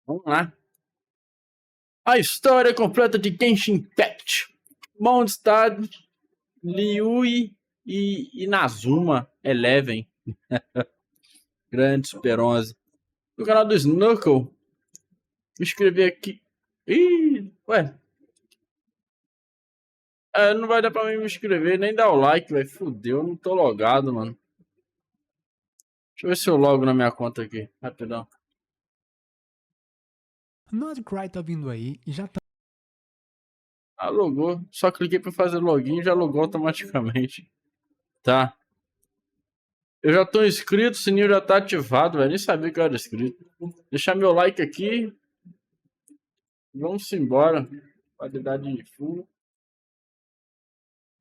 Vamos lá. A história completa de Genshin Impact. Mondstadt, Liyue e Inazuma Eleven. Grande Super 11. No canal do Snuckle. Me inscrever aqui. Ih, ué. Não vai dar pra mim me inscrever, nem dar o like, velho. Fudeu, não tô logado, mano. Deixa eu ver se eu logo na minha conta aqui. Rapidão. Nordcry tá vindo aí e já tá. Logou. Só cliquei pra fazer login e já logou automaticamente. Tá. Eu já tô inscrito, o sininho já tá ativado, velho. Nem sabia que eu era inscrito. Deixar meu like aqui. Vamos embora. Qualidade full.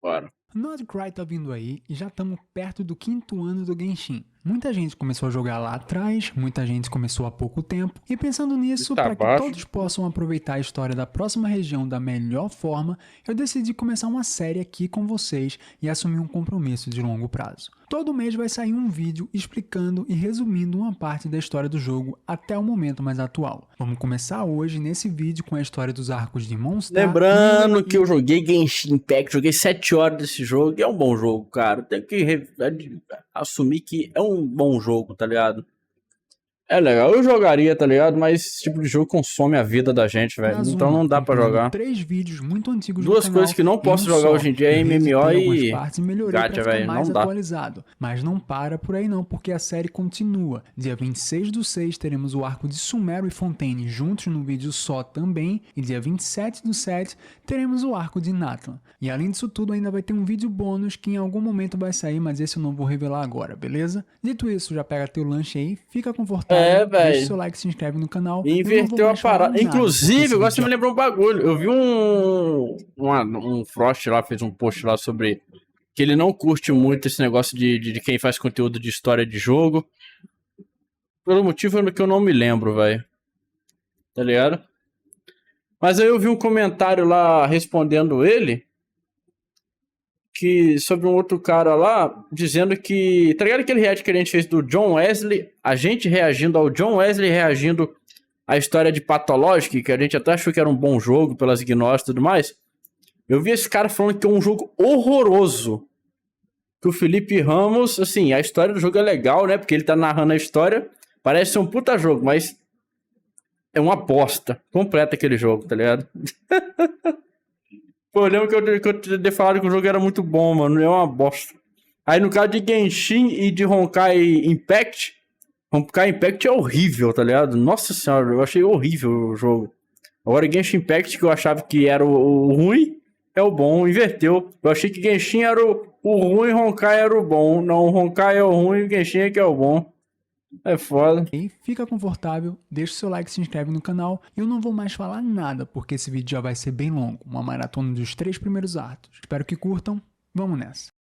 Bora. Nordcry tá vindo aí e já estamos perto do 5º ano do Genshin. Muita gente começou a jogar lá atrás, muita gente começou há pouco tempo, e pensando nisso, para que todos possam aproveitar a história da próxima região da melhor forma, eu decidi começar uma série aqui com vocês e assumir um compromisso de longo prazo. Todo mês vai sair um vídeo explicando e resumindo uma parte da história do jogo até o momento mais atual. Vamos começar hoje nesse vídeo com a história dos arcos de Mondstadt. Lembrando que eu joguei Genshin Impact, joguei 7 horas desse jogo, e é um bom jogo, cara. Tem que assumir que é um bom jogo, tá ligado? É legal, eu jogaria, tá ligado? Mas esse tipo de jogo consome a vida da gente, velho. Então não dá pra jogar. 3 vídeos muito antigos Duas coisas que não posso jogar hoje em dia é MMO e gacha, velho. Não dá. Atualizado. Mas não para por aí não, porque a série continua. Dia 26/6 teremos o arco de Sumeru e Fontaine juntos num vídeo só também. E dia 27/7 teremos o arco de Natlan. E além disso tudo, ainda vai ter um vídeo bônus que em algum momento vai sair, mas esse eu não vou revelar agora, beleza? Dito isso, já pega teu lanche aí, fica confortável. Velho. Deixa seu like, se inscreve no canal. Inverteu a parada. Inclusive, agora você me lembrou um bagulho. Eu vi um Frost lá, fez um post lá sobre que ele não curte muito esse negócio de quem faz conteúdo de história de jogo. Pelo motivo que eu não me lembro, velho. Tá ligado? Mas aí eu vi um comentário lá respondendo ele. Sobre um outro cara lá, dizendo que... Tá ligado aquele react que a gente fez do John Wesley? A gente reagindo ao John Wesley, reagindo à história de Pathologic, que a gente até achou que era um bom jogo pelas gnoses e tudo mais. Eu vi esse cara falando que é um jogo horroroso. Que o Felipe Ramos, assim, a história do jogo é legal, né? Porque ele tá narrando a história. Parece ser um puta jogo, mas é uma bosta completa aquele jogo, tá ligado? Pô, eu lembro que eu tinha falado que o jogo era muito bom, mano. É uma bosta. Aí no caso de Genshin e de Honkai Impact, Honkai Impact é horrível, tá ligado? Nossa senhora, eu achei horrível o jogo. Agora Genshin Impact, que eu achava que era o ruim, é o bom, inverteu. Eu achei que Genshin era o ruim, Honkai era o bom. Não, o Honkai é o ruim e Genshin é que é o bom. É foda. Fica confortável, deixa o seu like, se inscreve no canal. Eu não vou mais falar nada, porque esse vídeo já vai ser bem longo. Uma maratona dos 3 primeiros atos. Espero que curtam. Vamos nessa.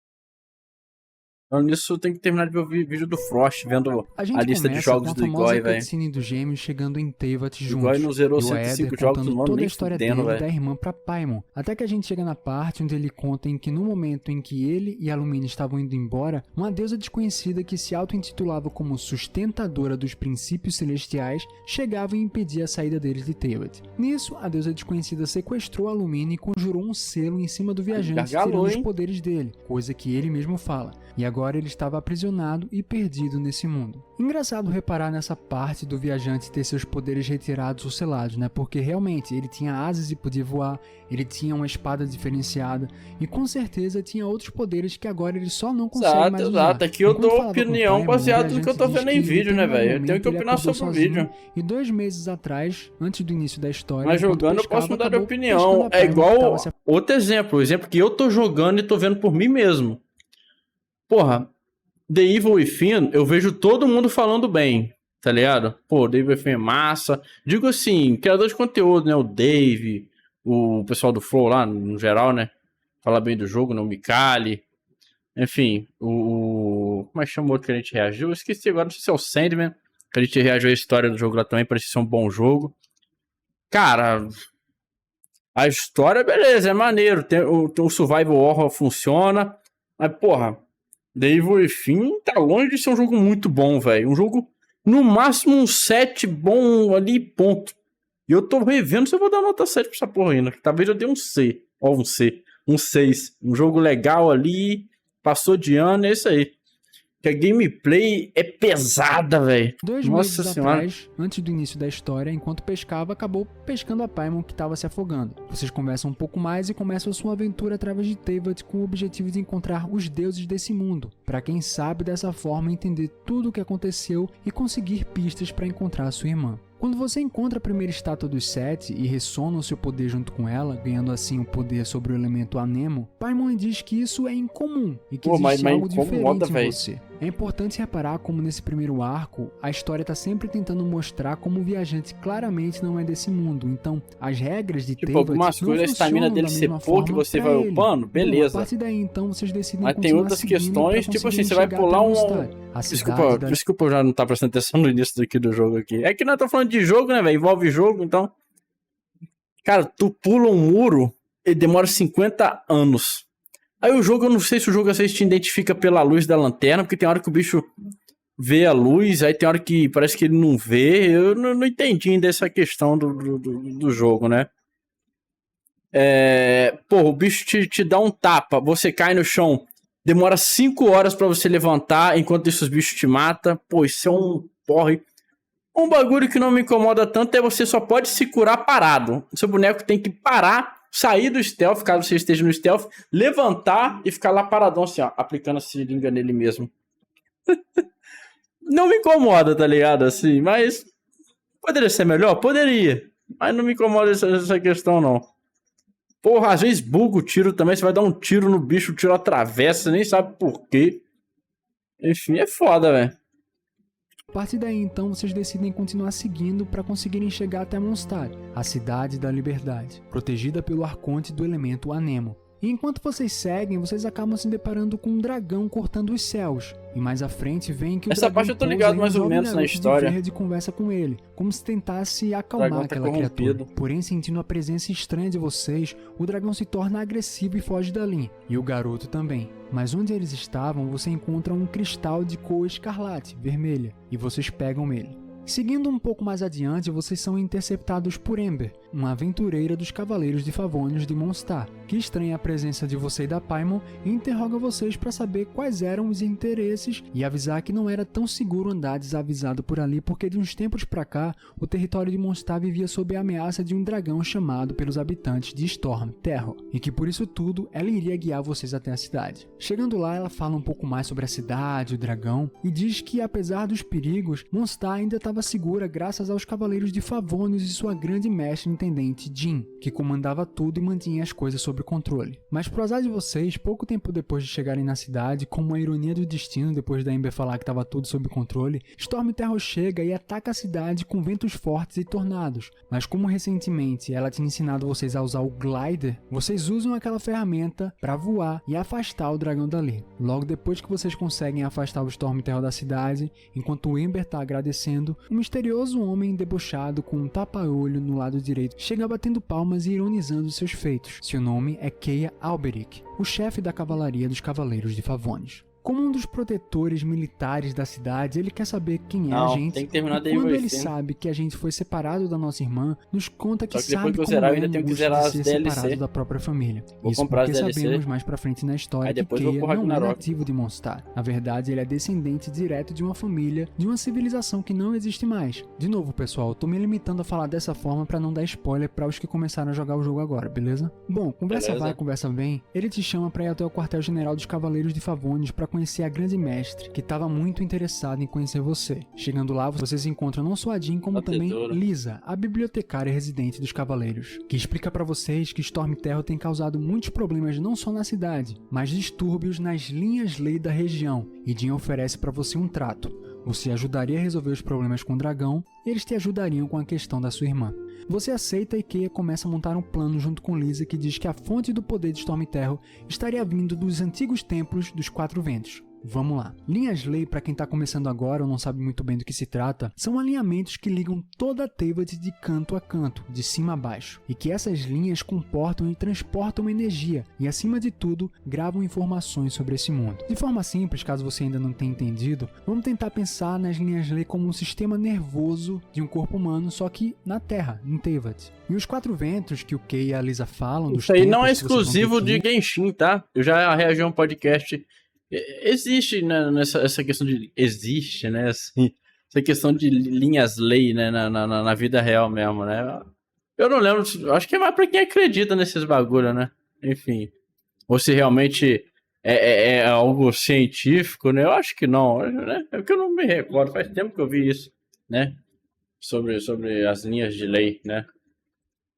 Nisso tem que terminar de ver o vídeo do Frost, vendo a lista de jogos do Igor, velho. A cutscene dos gêmeos chegando em Teyvat juntos. Igor não zerou e 105 jogos do toda a história dele e da irmã pra Paimon. Até que a gente chega na parte onde ele conta em que no momento em que ele e a Lumine estavam indo embora, uma deusa desconhecida que se auto-intitulava como sustentadora dos princípios celestiais chegava e impedia a saída deles de Teyvat. Nisso, a deusa desconhecida sequestrou a Lumine e conjurou um selo em cima do viajante, tirando os poderes dele, coisa que ele mesmo fala. E agora ele estava aprisionado e perdido nesse mundo. Engraçado reparar nessa parte do viajante ter seus poderes retirados ou selados, né? Porque realmente ele tinha asas e podia voar, ele tinha uma espada diferenciada e com certeza tinha outros poderes que agora ele só não consegue mais usar. Exato, aqui eu dou opinião baseada no que eu tô vendo em vídeo, né, velho? Eu tenho que opinar sobre o vídeo. E 2 meses atrás, antes do início da história... Mas jogando eu posso mudar de opinião. É igual... Outro exemplo, o exemplo que eu tô jogando e tô vendo por mim mesmo. Porra, The Evil Within, eu vejo todo mundo falando bem, tá ligado? Pô, The Evil Within é massa. Digo assim, criador de conteúdo, né? O Dave, o pessoal do Flow lá, no geral, né? Fala bem do jogo, né? O Mikali. Enfim, como é que chama o outro que a gente reagiu? Eu esqueci agora, não sei se é o Sandman, que a gente reagiu à história do jogo lá também, parecia ser um bom jogo. Cara, a história, beleza, é maneiro. O Survival Horror funciona, mas, porra... The Evil Within tá longe de ser um jogo muito bom, velho. Um jogo No máximo um 7 bom ali, ponto. E eu tô revendo se eu vou dar nota 7 pra essa porra ainda. Talvez eu dê um C. Ó, um C. Um 6. Um jogo legal ali. Passou de ano, é isso aí. Que a gameplay é pesada, velho. 2 meses atrás, antes do início da história, enquanto pescava, acabou pescando a Paimon que estava se afogando. Vocês conversam um pouco mais e começam a sua aventura através de Teyvat com o objetivo de encontrar os deuses desse mundo, para quem sabe dessa forma entender tudo o que aconteceu e conseguir pistas para encontrar a sua irmã. Quando você encontra a primeira estátua dos 7 e ressona o seu poder junto com ela, ganhando assim o poder sobre o elemento Anemo, Paimon diz que isso é incomum e que existe algo diferente em você. É importante reparar como nesse primeiro arco, a história está sempre tentando mostrar como o viajante claramente não é desse mundo. Então, as regras de Teyvat algumas coisas, a estamina dele ser pouco que você vai upando, beleza. Bom, a partir daí, então, vocês decidem mas tem outras questões, tipo assim, você vai pular um... Desculpa eu já não tá prestando atenção no início aqui do jogo aqui. É que nós estamos falando de jogo, né, velho? Envolve jogo, então... Cara, tu pula um muro e demora 50 anos. Aí o jogo, eu não sei se o jogo às vezes te identifica pela luz da lanterna, porque tem hora que o bicho vê a luz, aí tem hora que parece que ele não vê. Eu não entendi ainda essa questão do jogo, né? O bicho te dá um tapa, você cai no chão, demora 5 horas pra você levantar, enquanto isso os bichos te matam. Pô, isso é um porre. Um bagulho que não me incomoda tanto é você só pode se curar parado. O seu boneco tem que parar, sair do stealth, caso você esteja no stealth, levantar e ficar lá paradão assim, ó, aplicando a seringa nele mesmo. Não me incomoda, tá ligado? Assim, mas poderia ser melhor? Poderia. Mas não me incomoda essa questão, não. Porra, às vezes buga o tiro também, você vai dar um tiro no bicho, o tiro atravessa, você nem sabe por quê. Enfim, é foda, velho. A partir daí, então, vocês decidem continuar seguindo para conseguirem chegar até Mondstadt, a Cidade da Liberdade, protegida pelo arconte do elemento Anemo. E enquanto vocês seguem, vocês acabam se deparando com um dragão cortando os céus. E mais à frente vem que o essa parte eu tô ligado mais ou menos na história. Verde conversa com ele, como se tentasse acalmar aquela criatura. Porém, sentindo a presença estranha de vocês, o dragão se torna agressivo e foge dali. E o garoto também. Mas onde eles estavam, você encontra um cristal de cor escarlate, vermelha, e vocês pegam ele. Seguindo um pouco mais adiante, vocês são interceptados por Ember, uma aventureira dos Cavaleiros de Favonius de Mondstadt, que estranha a presença de você e da Paimon e interroga vocês para saber quais eram os interesses e avisar que não era tão seguro andar desavisado por ali porque de uns tempos pra cá, o território de Mondstadt vivia sob a ameaça de um dragão chamado pelos habitantes de Storm Terror, e que por isso tudo ela iria guiar vocês até a cidade. Chegando lá, ela fala um pouco mais sobre a cidade, o dragão, e diz que apesar dos perigos, Mondstadt ainda estava segura graças aos Cavaleiros de Favonius e sua grande mestre intendente Jean, que comandava tudo e mantinha as coisas sob controle. Mas pro azar de vocês, pouco tempo depois de chegarem na cidade, como uma ironia do destino depois da Ember falar que estava tudo sob controle, Storm Terror chega e ataca a cidade com ventos fortes e tornados. Mas como recentemente ela tinha ensinado vocês a usar o Glider, vocês usam aquela ferramenta para voar e afastar o dragão dali. Logo depois que vocês conseguem afastar o Storm Terror da cidade, enquanto o Ember tá agradecendo, um misterioso homem debochado com um tapa-olho no lado direito chega batendo palmas e ironizando seus feitos. Seu nome é Keia Alberic, o chefe da cavalaria dos Cavaleiros de Favonius. Como um dos protetores militares da cidade, ele quer saber quem é a gente, tem que terminar e quando ele sabe que a gente foi separado da nossa irmã, nos conta que sabe como é a angústia de ser separado da própria família. Isso porque sabemos mais pra frente na história que Keia não é nativo de Mondstadt. Na verdade, ele é descendente direto de uma família, de uma civilização que não existe mais. De novo, pessoal, eu tô me limitando a falar dessa forma pra não dar spoiler pra os que começaram a jogar o jogo agora, beleza? Bom, conversa vai, conversa vem, ele te chama pra ir até o quartel-general dos Cavaleiros de Favonius pra conhecer a grande mestre, que estava muito interessada em conhecer você. Chegando lá, vocês encontram não só a Jean, como também Lisa, a bibliotecária residente dos Cavaleiros, que explica para vocês que Storm Terror tem causado muitos problemas não só na cidade, mas distúrbios nas linhas-lei da região, e Jean oferece para você um trato. Você ajudaria a resolver os problemas com o dragão, e eles te ajudariam com a questão da sua irmã. Você aceita e Keia começa a montar um plano junto com Lisa que diz que a fonte do poder de Storm Terror estaria vindo dos antigos templos dos Quatro Ventos. Vamos lá. Linhas-lei, para quem tá começando agora ou não sabe muito bem do que se trata, são alinhamentos que ligam toda a Teyvat de canto a canto, de cima a baixo, e que essas linhas comportam e transportam energia e, acima de tudo, gravam informações sobre esse mundo. De forma simples, caso você ainda não tenha entendido, vamos tentar pensar nas linhas-lei como um sistema nervoso de um corpo humano, só que na Terra, em Teyvat. E os 4 ventos que o Kay e a Lisa falam... Isso aí não é exclusivo de Genshin, tá? Eu já reagi a um podcast... Existe, né, essa questão de... Existe, né? Assim, essa questão de linhas-lei, né? Na vida real mesmo, né? Eu não lembro... Acho que é mais pra quem acredita nesses bagulho, né? Enfim. Ou se realmente é algo científico, né? Eu acho que não, né? É porque eu não me recordo. Faz tempo que eu vi isso, né? Sobre as linhas de lei, né?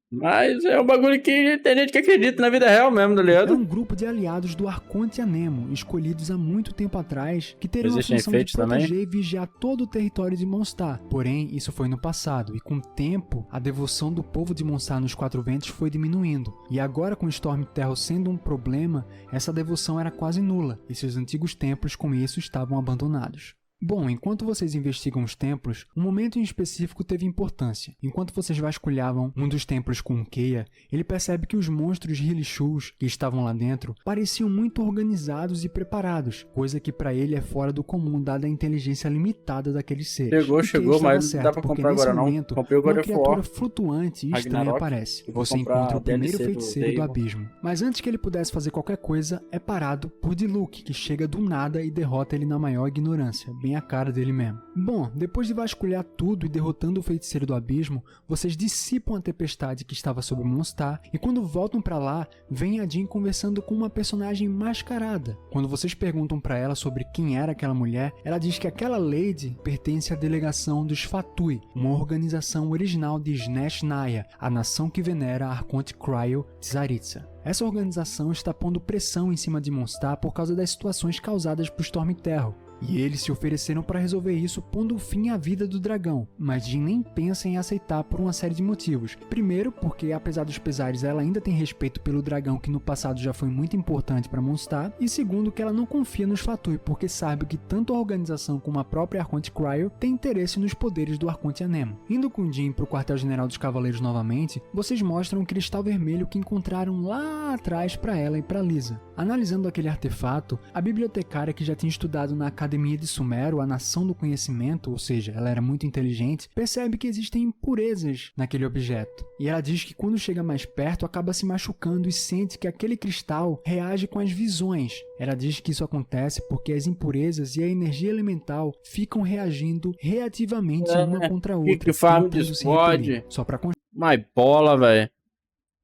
Mas é um bagulho que tem gente que acredita na vida real mesmo, tá ligado? É um grupo de aliados do Arconte Anemo, escolhidos há muito tempo atrás, que teriam a função de proteger e vigiar todo o território de Mondstadt. Porém, isso foi no passado, e com o tempo, a devoção do povo de Mondstadt nos 4 ventos foi diminuindo. E agora, com Stormterror sendo um problema, essa devoção era quase nula, e seus antigos templos com isso estavam abandonados. Bom, enquanto vocês investigam os templos, um momento em específico teve importância. Enquanto vocês vasculhavam um dos templos com Keia, ele percebe que os monstros Hilishus que estavam lá dentro pareciam muito organizados e preparados, coisa que para ele é fora do comum dada a inteligência limitada daqueles seres. Chegou, mas não dá pra comprar agora não. Comprei o God of War. Uma criatura flutuante e estranha aparece. Você encontra o primeiro feiticeiro do abismo. Mas antes que ele pudesse fazer qualquer coisa, é parado por Diluc, que chega do nada e derrota ele na maior ignorância. Bem a cara dele mesmo. Bom, depois de vasculhar tudo e derrotando o feiticeiro do abismo, vocês dissipam a tempestade que estava sobre Mondstadt e quando voltam pra lá, vem a Jean conversando com uma personagem mascarada. Quando vocês perguntam pra ela sobre quem era aquela mulher, ela diz que aquela lady pertence à delegação dos Fatui, uma organização original de Snesh Naya, a nação que venera a Arconte Cryo Tsaritsa. Essa organização está pondo pressão em cima de Mondstadt por causa das situações causadas por Stormterror. E eles se ofereceram para resolver isso pondo fim à vida do dragão, mas Jean nem pensa em aceitar por uma série de motivos. Primeiro, porque apesar dos pesares ela ainda tem respeito pelo dragão que no passado já foi muito importante para Mondstadt, e segundo, que ela não confia nos Fatui porque sabe que tanto a organização como a própria Arconte Cryo tem interesse nos poderes do Arconte Anemo. Indo com Jean para o quartel-general dos Cavaleiros novamente, vocês mostram um cristal vermelho que encontraram lá atrás para ela e para Lisa. Analisando aquele artefato, a bibliotecária que já tinha estudado na Academia de Sumero, a nação do conhecimento, ou seja, ela era muito inteligente, percebe que existem impurezas naquele objeto. E ela diz que quando chega mais perto acaba se machucando e sente que aquele cristal reage com as visões. Ela diz que isso acontece porque as impurezas e a energia elemental ficam reagindo reativamente uma contra a outra. Que farm de squad. Só pra mais bola, velho.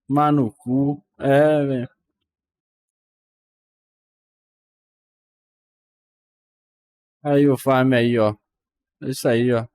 Mano, cu. Velho. Aí o farm aí, ó. É isso aí, ó.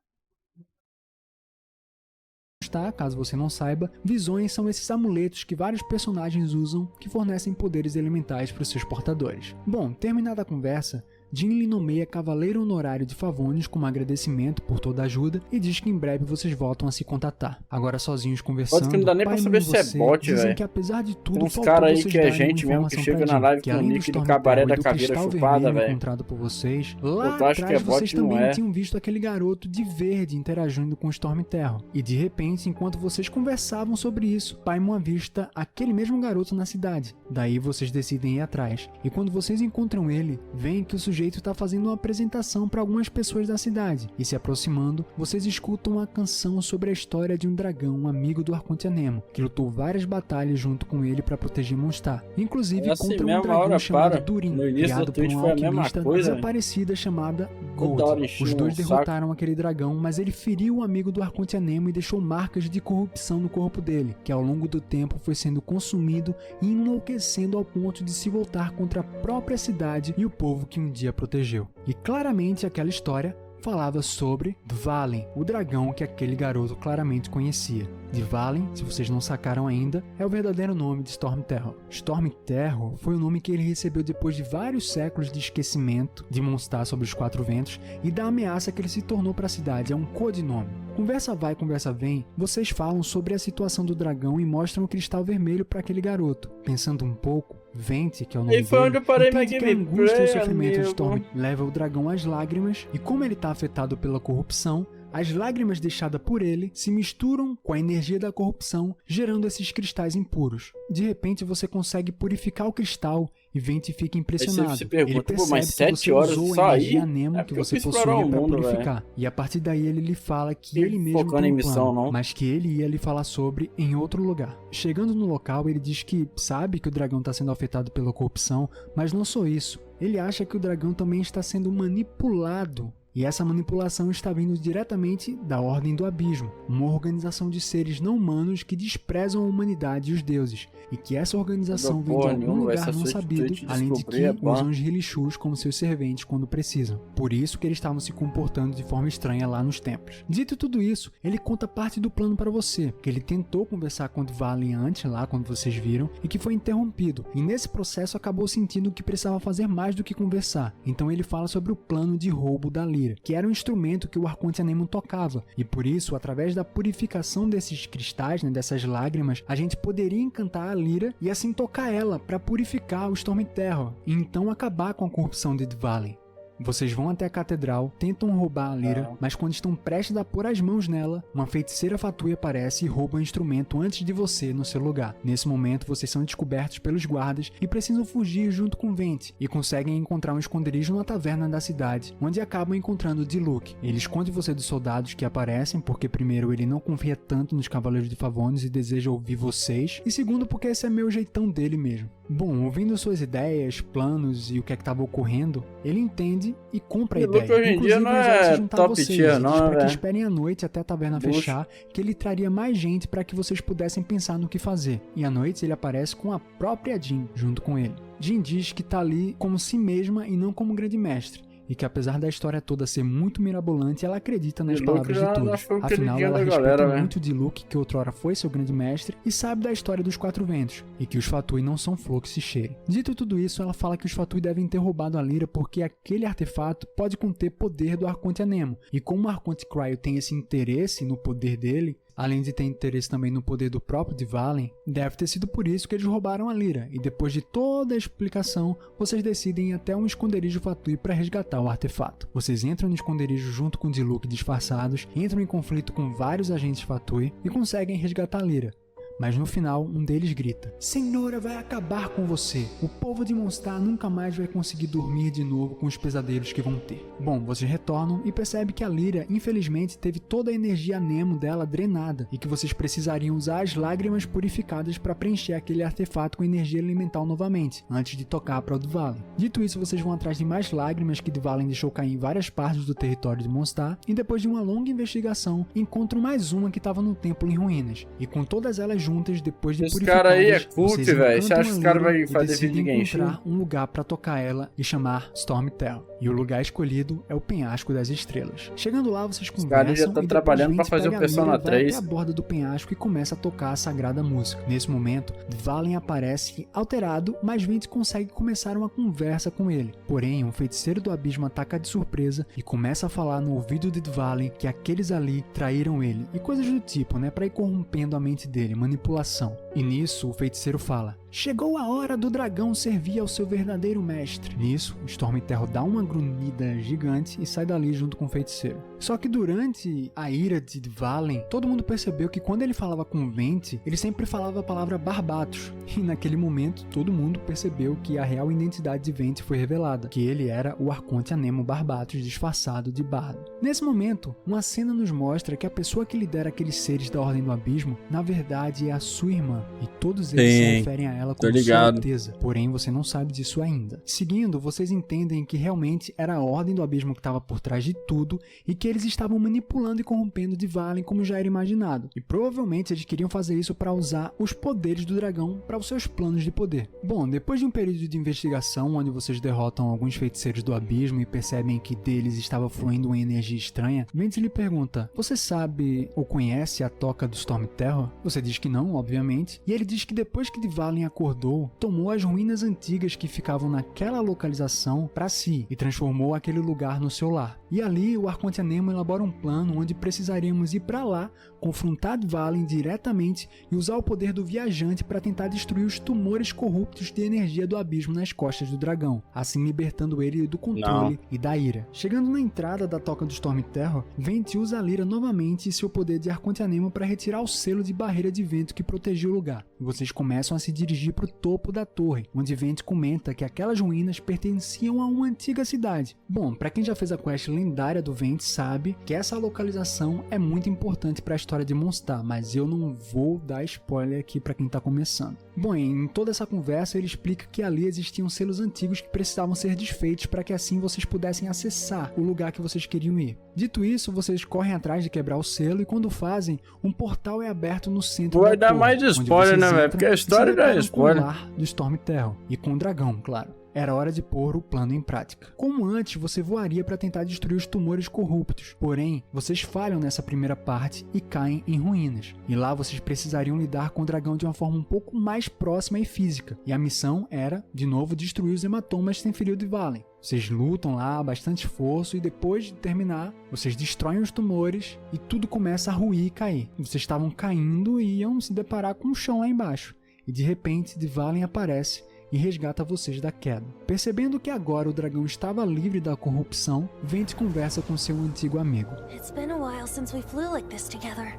Caso você não saiba, visões são esses amuletos que vários personagens usam que fornecem poderes elementais para os seus portadores. Bom, terminada a conversa, Jean lhe nomeia Cavaleiro Honorário de Favonius como agradecimento por toda a ajuda e diz que em breve vocês voltam a se contatar. Agora sozinhos conversando, que não dá nem pra saber se é bot, dizem que apesar de tudo, tem uns caras aí que é gente mesmo que chega na live com o nick do cabaré da caveira chupada, velho. Encontrado por vocês, lá atrás vocês também tinham visto aquele garoto de verde interagindo com o Stormterror. E de repente, enquanto vocês conversavam sobre isso, Paimon avista aquele mesmo garoto na cidade. Daí vocês decidem ir atrás. E quando vocês encontram ele, veem que o sujeito está fazendo uma apresentação para algumas pessoas da cidade, e se aproximando, vocês escutam uma canção sobre a história de um dragão, um amigo do Arconte Anemo, que lutou várias batalhas junto com ele para proteger Mondstadt, inclusive contra um dragão chamado Durin, criado por uma alquimista desaparecida chamada Gold. Os dois derrotaram aquele dragão, mas ele feriu o amigo do Arconte Anemo e deixou marcas de corrupção no corpo dele, que ao longo do tempo foi sendo consumido e enlouquecendo ao ponto de se voltar contra a própria cidade e o povo que um dia protegeu. E claramente aquela história falava sobre Dvalin, o dragão que aquele garoto claramente conhecia. Dvalin, se vocês não sacaram ainda, é o verdadeiro nome de Stormterror. Stormterror foi o nome que ele recebeu depois de vários séculos de esquecimento de Mondstadt sobre os 4 ventos e da ameaça que ele se tornou para a cidade. É um codinome. Conversa vai, conversa vem, vocês falam sobre a situação do dragão e mostram o cristal vermelho para aquele garoto. Pensando um pouco, Venti, que é o nome Aí foi dele, onde eu parei na entende que a angústia e o gameplay, sofrimento de amigo. Storm leva o dragão às lágrimas, e como ele está afetado pela corrupção, as lágrimas deixadas por ele se misturam com a energia da corrupção, gerando esses cristais impuros. De repente você consegue purificar o cristal e Venti fica impressionado. Aí você pergunta, Ele percebe mas que 7 você horas usou só a aí? energia Nemo É que porque eu você fui explorar possuía o para mundo, purificar. E a partir daí ele lhe fala que ele mesmo focando tem em um missão, plano, não. mas que ele ia lhe falar sobre em outro lugar. Chegando no local, ele diz que sabe que o dragão está sendo afetado pela corrupção, mas não só isso. Ele acha que o dragão também está sendo manipulado. E essa manipulação está vindo diretamente da Ordem do Abismo, uma organização de seres não humanos que desprezam a humanidade e os deuses, e que essa organização vem de algum lugar não sabido, além de que usam os Hilishus como seus serventes quando precisam. Por isso que eles estavam se comportando de forma estranha lá nos templos. Dito tudo isso, ele conta parte do plano para você, que ele tentou conversar com Dvalin antes, lá quando vocês viram, e que foi interrompido, e nesse processo acabou sentindo que precisava fazer mais do que conversar. Então ele fala sobre o plano de roubo da Lyra, que era um instrumento que o Arconte Anemo tocava, e por isso, através da purificação desses cristais, dessas lágrimas, a gente poderia encantar a Lyra e assim tocar ela para purificar o Storm Terror, e então acabar com a corrupção de Dvalin. Vocês vão até a catedral, tentam roubar a Lyra, mas quando estão prestes a pôr as mãos nela, uma feiticeira Fatui aparece e rouba o instrumento antes de você no seu lugar. Nesse momento, vocês são descobertos pelos guardas e precisam fugir junto com Venti, e conseguem encontrar um esconderijo na taverna da cidade, onde acabam encontrando Diluc. Ele esconde você dos soldados que aparecem, porque primeiro ele não confia tanto nos Cavaleiros de Favonius e deseja ouvir vocês, e segundo porque esse é meio jeitão dele mesmo. Bom, ouvindo suas ideias, planos e o que estava ocorrendo, ele entende e compra a ideia. Hoje em dia não é top tier, não, para que velho. esperem a noite até a taverna fechar, que ele traria mais gente para que vocês pudessem pensar no que fazer. E à noite ele aparece com a própria Jean junto com ele. Jean diz que tá ali como si mesma e não como grande mestre, e que apesar da história toda ser muito mirabolante, ela acredita nas palavras de todos. Afinal, ela respeita muito Diluc, que outrora foi seu grande mestre, e sabe da história dos Quatro Ventos, e que os Fatui não são flor que se cheire. Dito tudo isso, ela fala que os Fatui devem ter roubado a Lyra porque aquele artefato pode conter poder do Arconte Anemo, e como o Arconte Cryo tem esse interesse no poder dele, além de ter interesse também no poder do próprio Dvalin, deve ter sido por isso que eles roubaram a Lyra, e depois de toda a explicação, vocês decidem ir até um esconderijo Fatui para resgatar o artefato. Vocês entram no esconderijo junto com Diluc disfarçados, entram em conflito com vários agentes Fatui e conseguem resgatar a Lyra. Mas no final, um deles grita: Senhora vai acabar com você. O povo de Mondstadt nunca mais vai conseguir dormir de novo com os pesadelos que vão ter. Bom, vocês retornam e percebem que a Lyra, infelizmente, teve toda a energia Nemo dela drenada e que vocês precisariam usar as lágrimas purificadas para preencher aquele artefato com energia elemental novamente, antes de tocar para o Dvalin. Dito isso, vocês vão atrás de mais lágrimas que Dvalin deixou cair em várias partes do território de Mondstadt e depois de uma longa investigação, encontram mais uma que estava no templo em ruínas. E com todas elas juntas, depois de esse cara aí é cult, velho. Você acha que esse cara vai fazer vídeo de Genshin? Encontrar um lugar para tocar ela e chamar Storm Terror. E o lugar escolhido é o Penhasco das Estrelas. Chegando lá, vocês conversam. Esse cara já tá trabalhando para fazer o Persona 3. Vai até a borda do penhasco e começa a tocar a sagrada música. Nesse momento, Dvalin aparece alterado, mas Venti consegue começar uma conversa com ele. Porém, um feiticeiro do abismo ataca de surpresa e começa a falar no ouvido de Dvalin que aqueles ali traíram ele e coisas do tipo, para ir corrompendo a mente dele, manipulação. E nisso, o feiticeiro fala: chegou a hora do dragão servir ao seu verdadeiro mestre. Nisso, Storm Terror dá uma grunhida gigante e sai dali junto com o feiticeiro. Só que durante a ira de Dvalin, todo mundo percebeu que quando ele falava com Venti, ele sempre falava a palavra Barbatos. E naquele momento, todo mundo percebeu que a real identidade de Venti foi revelada, que ele era o Arconte Anemo Barbatos disfarçado de bardo. Nesse momento, uma cena nos mostra que a pessoa que lidera aqueles seres da Ordem do Abismo, na verdade é a sua irmã, e todos eles se referem a ela como Sua Alteza, porém você não sabe disso ainda. Seguindo, vocês entendem que realmente era a Ordem do Abismo que estava por trás de tudo e que eles estavam manipulando e corrompendo Dvalin como já era imaginado. E provavelmente eles queriam fazer isso para usar os poderes do dragão para os seus planos de poder. Bom, depois de um período de investigação onde vocês derrotam alguns feiticeiros do abismo e percebem que deles estava fluindo uma energia estranha, Venti lhe pergunta: você sabe ou conhece a toca do Storm Terror? Você diz que não, obviamente, e ele diz que depois que Dvalin acordou, tomou as ruínas antigas que ficavam naquela localização para si e transformou aquele lugar no seu lar. E ali o Arconte Anemo elabora um plano onde precisaríamos ir para lá, confrontar Dvalin diretamente e usar o poder do viajante para tentar destruir os tumores corruptos de energia do abismo nas costas do dragão, assim libertando ele do controle e da ira. Chegando na entrada da Toca do Storm Terror, Venti usa a Lyra novamente e seu poder de Arconte Anemo para retirar o selo de barreira de vento que protegia o lugar. E vocês começam a se dirigir para o topo da torre, onde Venti comenta que aquelas ruínas pertenciam a uma antiga cidade. Bom, para quem já fez a quest lendária do Venti sabe que essa localização é muito importante para a história de Mondstadt, mas eu não vou dar spoiler aqui para quem tá começando. Bom, em toda essa conversa ele explica que ali existiam selos antigos que precisavam ser desfeitos para que assim vocês pudessem acessar o lugar que vocês queriam ir. Dito isso, vocês correm atrás de quebrar o selo e quando fazem, um portal é aberto no centro da torre. Vai dar mais spoiler, né, velho? Porque a história já é spoiler. Com o lar do Storm Terror e com o dragão, claro. Era hora de pôr o plano em prática. Como antes, você voaria para tentar destruir os tumores corruptos. Porém, vocês falham nessa primeira parte e caem em ruínas. E lá vocês precisariam lidar com o dragão de uma forma um pouco mais próxima e física. E a missão era, de novo, destruir os hematomas sem ferir o Dvalin. Vocês lutam lá, bastante esforço, e depois de terminar, vocês destroem os tumores e tudo começa a ruir e cair. Vocês estavam caindo e iam se deparar com o chão lá embaixo. E de repente, Dvalin aparece e resgata vocês da queda. Percebendo que agora o dragão estava livre da corrupção, Venti conversa com seu antigo amigo. It's been a while since we flew like this together.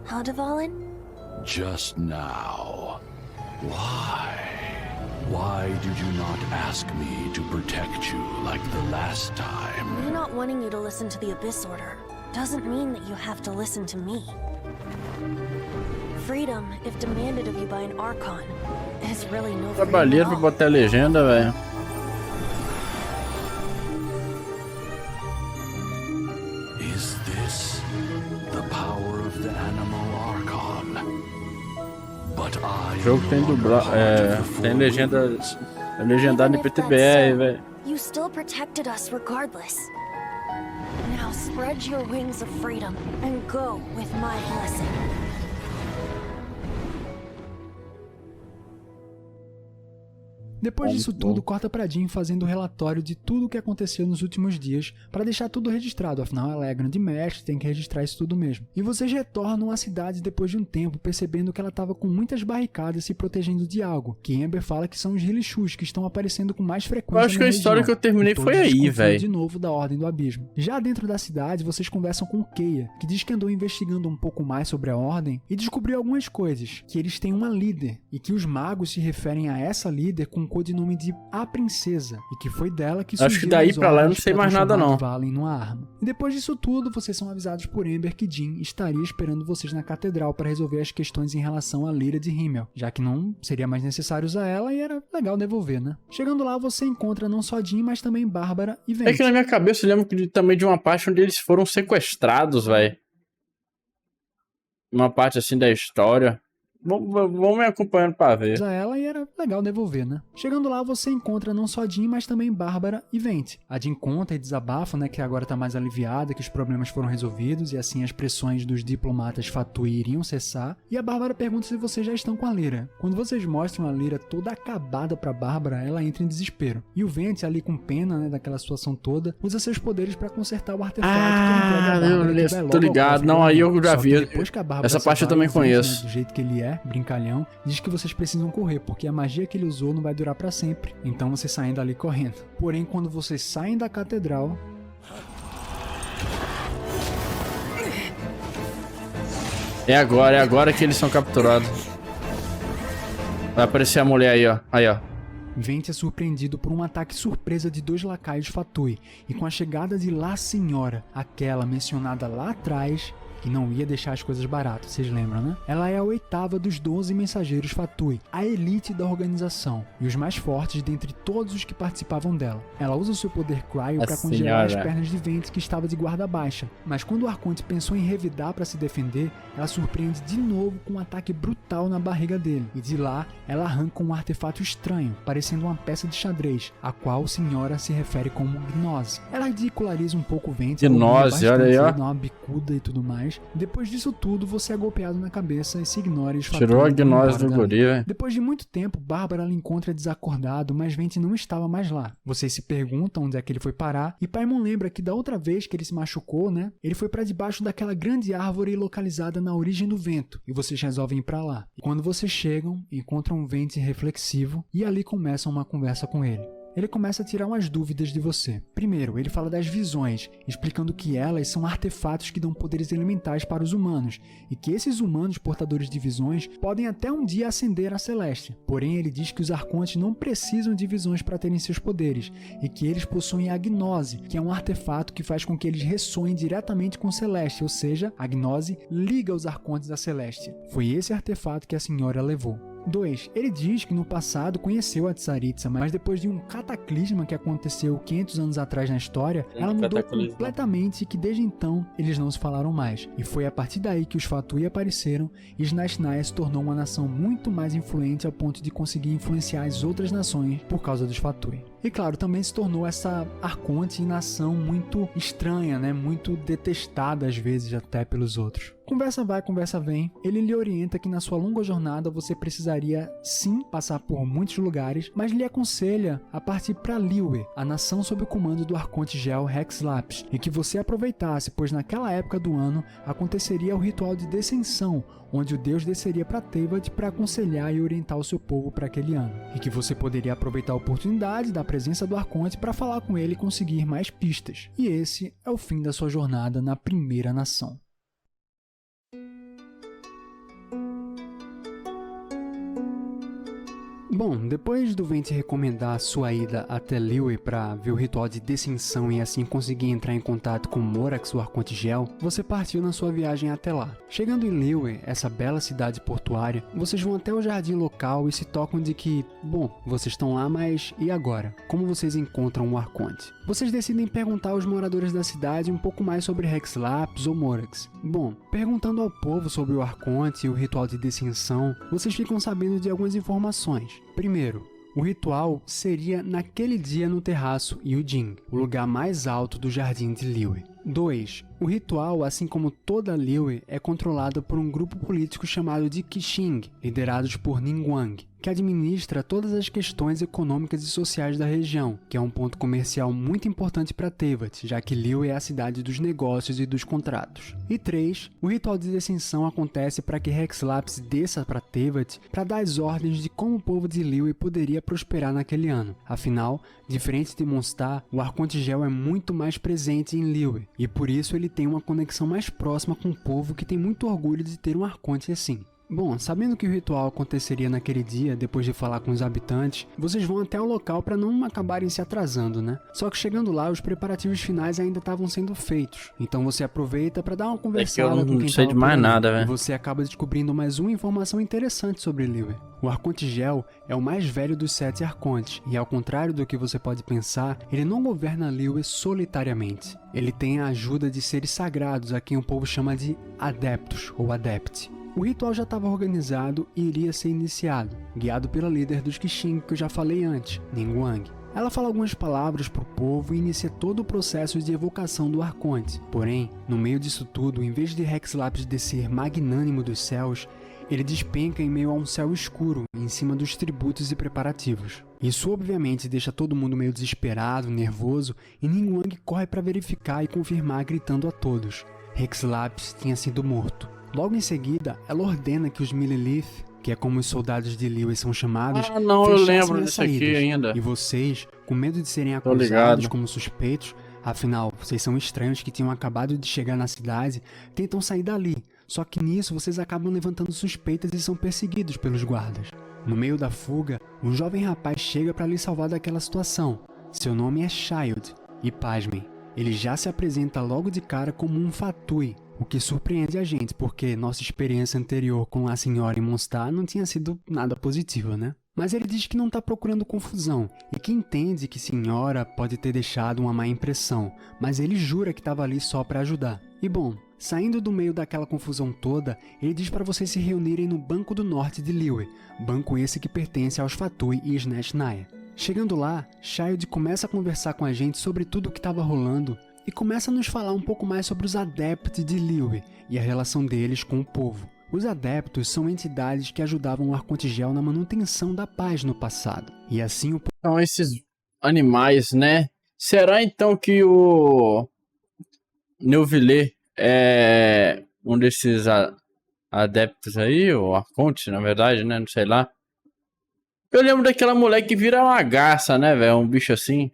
Huh, Dvalin? Just now. Why? Why did you not ask me to protect you like the last time? Me not wanting you to listen to the Abyss Order doesn't mean that you have to listen to me. Freedom, if demanded of you by an Archon, is really no freedom Trabalheiro pra at all. botar a legenda, velho. Is this the power of the animal Archon? But I O jogo tem dublado, tem legenda, é legendado em Even if that's PTBR, so, velho. You still protected us regardless. Now spread your wings of freedom and go with my blessing. Depois disso tudo, corta pra Jean fazendo o relatório de tudo o que aconteceu nos últimos dias para deixar tudo registrado, afinal ela é grande mestre, tem que registrar isso tudo mesmo. E vocês retornam à cidade depois de um tempo, percebendo que ela estava com muitas barricadas se protegendo de algo, que Amber fala que são os Rilichus, que estão aparecendo com mais frequência. Eu acho que a história que eu terminei foi aí, velho. De novo da Ordem do Abismo. Já dentro da cidade, vocês conversam com Keia, que diz que andou investigando um pouco mais sobre a Ordem e descobriu algumas coisas, que eles têm uma líder, e que os magos se referem a essa líder com o codinome de A Princesa, e que foi dela que surgiu. Acho que daí pra lá eu não sei mais nada não. Dvalin numa arma. E depois disso tudo, vocês são avisados por Amber que Jean estaria esperando vocês na catedral para resolver as questões em relação à Lyra de Himmel, já que não seria mais necessário usar ela e era legal devolver, né? Chegando lá, você encontra não só Jean, mas também Bárbara e Venti. É que na minha cabeça eu lembro também de uma parte onde eles foram sequestrados, velho. Uma parte assim da história. Vamos me acompanhando pra ver. A ela e era legal devolver, né? Chegando lá, você encontra não só Jean, mas também Bárbara e Venti. A Jean conta e desabafa, né, que agora tá mais aliviada, que os problemas foram resolvidos e assim as pressões dos diplomatas Fatui iriam cessar. E a Bárbara pergunta se vocês já estão com a Lyra. Quando vocês mostram a Lyra toda acabada pra Bárbara, ela entra em desespero. E o Venti, ali com pena, né, daquela situação toda, usa seus poderes pra consertar o artefato que entrega a Bárbara, que vai tô logo ligado. Não, aí eu já vi. Essa parte eu também Venti, conheço. né, do jeito que ele é, brincalhão, diz que vocês precisam correr, porque a magia que ele usou não vai durar pra sempre. Então vocês saem dali correndo. Porém, quando vocês saem da catedral... É agora que eles são capturados. Vai aparecer a mulher aí, ó. Aí, ó. Venti é surpreendido por um ataque surpresa de 2 lacaios Fatui, e com a chegada de La Senhora, aquela mencionada lá atrás, que não ia deixar as coisas baratas, vocês lembram, né? Ela é a 8ª dos 12 mensageiros Fatui, a elite da organização, e os mais fortes dentre todos os que participavam dela. Ela usa o seu poder Cryo para congelar as pernas de Venti, que estava de guarda baixa, mas quando o Arconte pensou em revidar para se defender, ela surpreende de novo com um ataque brutal na barriga dele, e de lá, ela arranca um artefato estranho, parecendo uma peça de xadrez, a qual a senhora se refere como Gnose. Ela ridiculariza um pouco Venti, Gnose, olha aí, ó. dá uma bicuda e tudo mais, mais. Depois disso tudo, você é golpeado na cabeça e se ignora e os Tirou a gnose do guri, velho. Depois de muito tempo, Bárbara lhe encontra desacordado, mas Vente não estava mais lá. Vocês se perguntam onde é que ele foi parar, e Paimon lembra que da outra vez que ele se machucou, né? Ele foi para debaixo daquela grande árvore localizada na origem do vento, e vocês resolvem ir para lá. E quando vocês chegam, encontram Vente reflexivo, e ali começam uma conversa com ele. Ele começa a tirar umas dúvidas de você. Primeiro, ele fala das visões, explicando que elas são artefatos que dão poderes elementais para os humanos, e que esses humanos portadores de visões podem até um dia ascender à Celeste. Porém, ele diz que os Arcontes não precisam de visões para terem seus poderes, e que eles possuem a Gnose, que é um artefato que faz com que eles ressoem diretamente com o Celeste, ou seja, a Gnose liga os Arcontes à Celeste. Foi esse artefato que a senhora levou. 2. Ele diz que no passado conheceu a Tsaritsa, mas depois de um cataclisma que aconteceu 500 anos atrás na história, ela mudou completamente e que desde então eles não se falaram mais. E foi a partir daí que os Fatui apareceram e Snashnaia se tornou uma nação muito mais influente ao ponto de conseguir influenciar as outras nações por causa dos Fatui. E claro, também se tornou essa Arconte nação muito estranha, né? Muito detestada às vezes até pelos outros. Conversa vai, conversa vem, ele lhe orienta que na sua longa jornada você precisaria sim passar por muitos lugares, mas lhe aconselha a partir para Liyue, a nação sob o comando do Arconte Gel Hexlapis, e que você aproveitasse, pois naquela época do ano aconteceria o ritual de descensão, onde o deus desceria para Teyvat para aconselhar e orientar o seu povo para aquele ano, e que você poderia aproveitar a oportunidade da presença do Arconte para falar com ele e conseguir mais pistas. E esse é o fim da sua jornada na primeira nação. Bom, depois do Vente recomendar a sua ida até Liyue para ver o ritual de descensão e assim conseguir entrar em contato com Morax, o Arconte Gel, você partiu na sua viagem até lá. Chegando em Liyue, essa bela cidade portuária, vocês vão até o jardim local e se tocam de que, bom, vocês estão lá, mas e agora? Como vocês encontram o Arconte? Vocês decidem perguntar aos moradores da cidade um pouco mais sobre Hexlapis ou Morax. Bom, perguntando ao povo sobre o Arconte e o ritual de descensão, vocês ficam sabendo de algumas informações. Primeiro, o ritual seria naquele dia no terraço Yujin, o lugar mais alto do jardim de Liyue. 2. O ritual, assim como toda Liyue, é controlado por um grupo político chamado de Qixing, liderados por Ningguang, que administra todas as questões econômicas e sociais da região, que é um ponto comercial muito importante para Teyvat, já que Liyue é a cidade dos negócios e dos contratos. E 3. O ritual de descensão acontece para que Hexlapis desça para Teyvat para dar as ordens de como o povo de Liyue poderia prosperar naquele ano. Afinal, diferente de Mondstadt, o Arconte Gel é muito mais presente em Liyue, e por isso ele tem uma conexão mais próxima com o povo que tem muito orgulho de ter um Arconte assim. Bom, sabendo que o ritual aconteceria naquele dia, depois de falar com os habitantes, vocês vão até o local para não acabarem se atrasando, né? Só que chegando lá, os preparativos finais ainda estavam sendo feitos. Então você aproveita para dar uma conversada com quem sei de mais nada, velho. E você acaba descobrindo mais uma informação interessante sobre Liyue. O Arconte Gel é o mais velho dos 7 Arcontes, e ao contrário do que você pode pensar, ele não governa Liyue solitariamente. Ele tem a ajuda de seres sagrados, a quem o povo chama de Adeptos ou Adepti. O ritual já estava organizado e iria ser iniciado, guiado pela líder dos Qixing que eu já falei antes, Ningguang. Ela fala algumas palavras para o povo e inicia todo o processo de evocação do Arconte. Porém, no meio disso tudo, em vez de Hexlapis descer magnânimo dos céus, ele despenca em meio a um céu escuro, em cima dos tributos e preparativos. Isso obviamente deixa todo mundo meio desesperado, nervoso, e Ningguang corre para verificar e confirmar gritando a todos. Hexlapis tinha sido morto. Logo em seguida, ela ordena que os Millelith, que é como os soldados de Liyue são chamados, eu lembro disso aqui ainda. E vocês, com medo de serem acusados como suspeitos, afinal, vocês são estranhos que tinham acabado de chegar na cidade, tentam sair dali. Só que nisso, vocês acabam levantando suspeitas e são perseguidos pelos guardas. No meio da fuga, um jovem rapaz chega para lhe salvar daquela situação. Seu nome é Childe, e pasmem, ele já se apresenta logo de cara como um Fatui, o que surpreende a gente, porque nossa experiência anterior com a senhora em Mondstadt não tinha sido nada positiva, né? Mas ele diz que não está procurando confusão, e que entende que senhora pode ter deixado uma má impressão, mas ele jura que estava ali só para ajudar. E bom, saindo do meio daquela confusão toda, ele diz para vocês se reunirem no Banco do Norte de Liyue, banco esse que pertence aos Fatui e Snashnaia. Chegando lá, Childe começa a conversar com a gente sobre tudo o que estava rolando, e começa a nos falar um pouco mais sobre os Adepti de Liyue e a relação deles com o povo. Os Adeptos são entidades que ajudavam o Arconte Gel na manutenção da paz no passado, e assim o povo... Então, esses animais, né? Será então que o Neuvillette é um desses adeptos aí, ou Arconte, na verdade, né? Não sei lá. Eu lembro daquela mulher que vira uma garça, né, velho? Um bicho assim.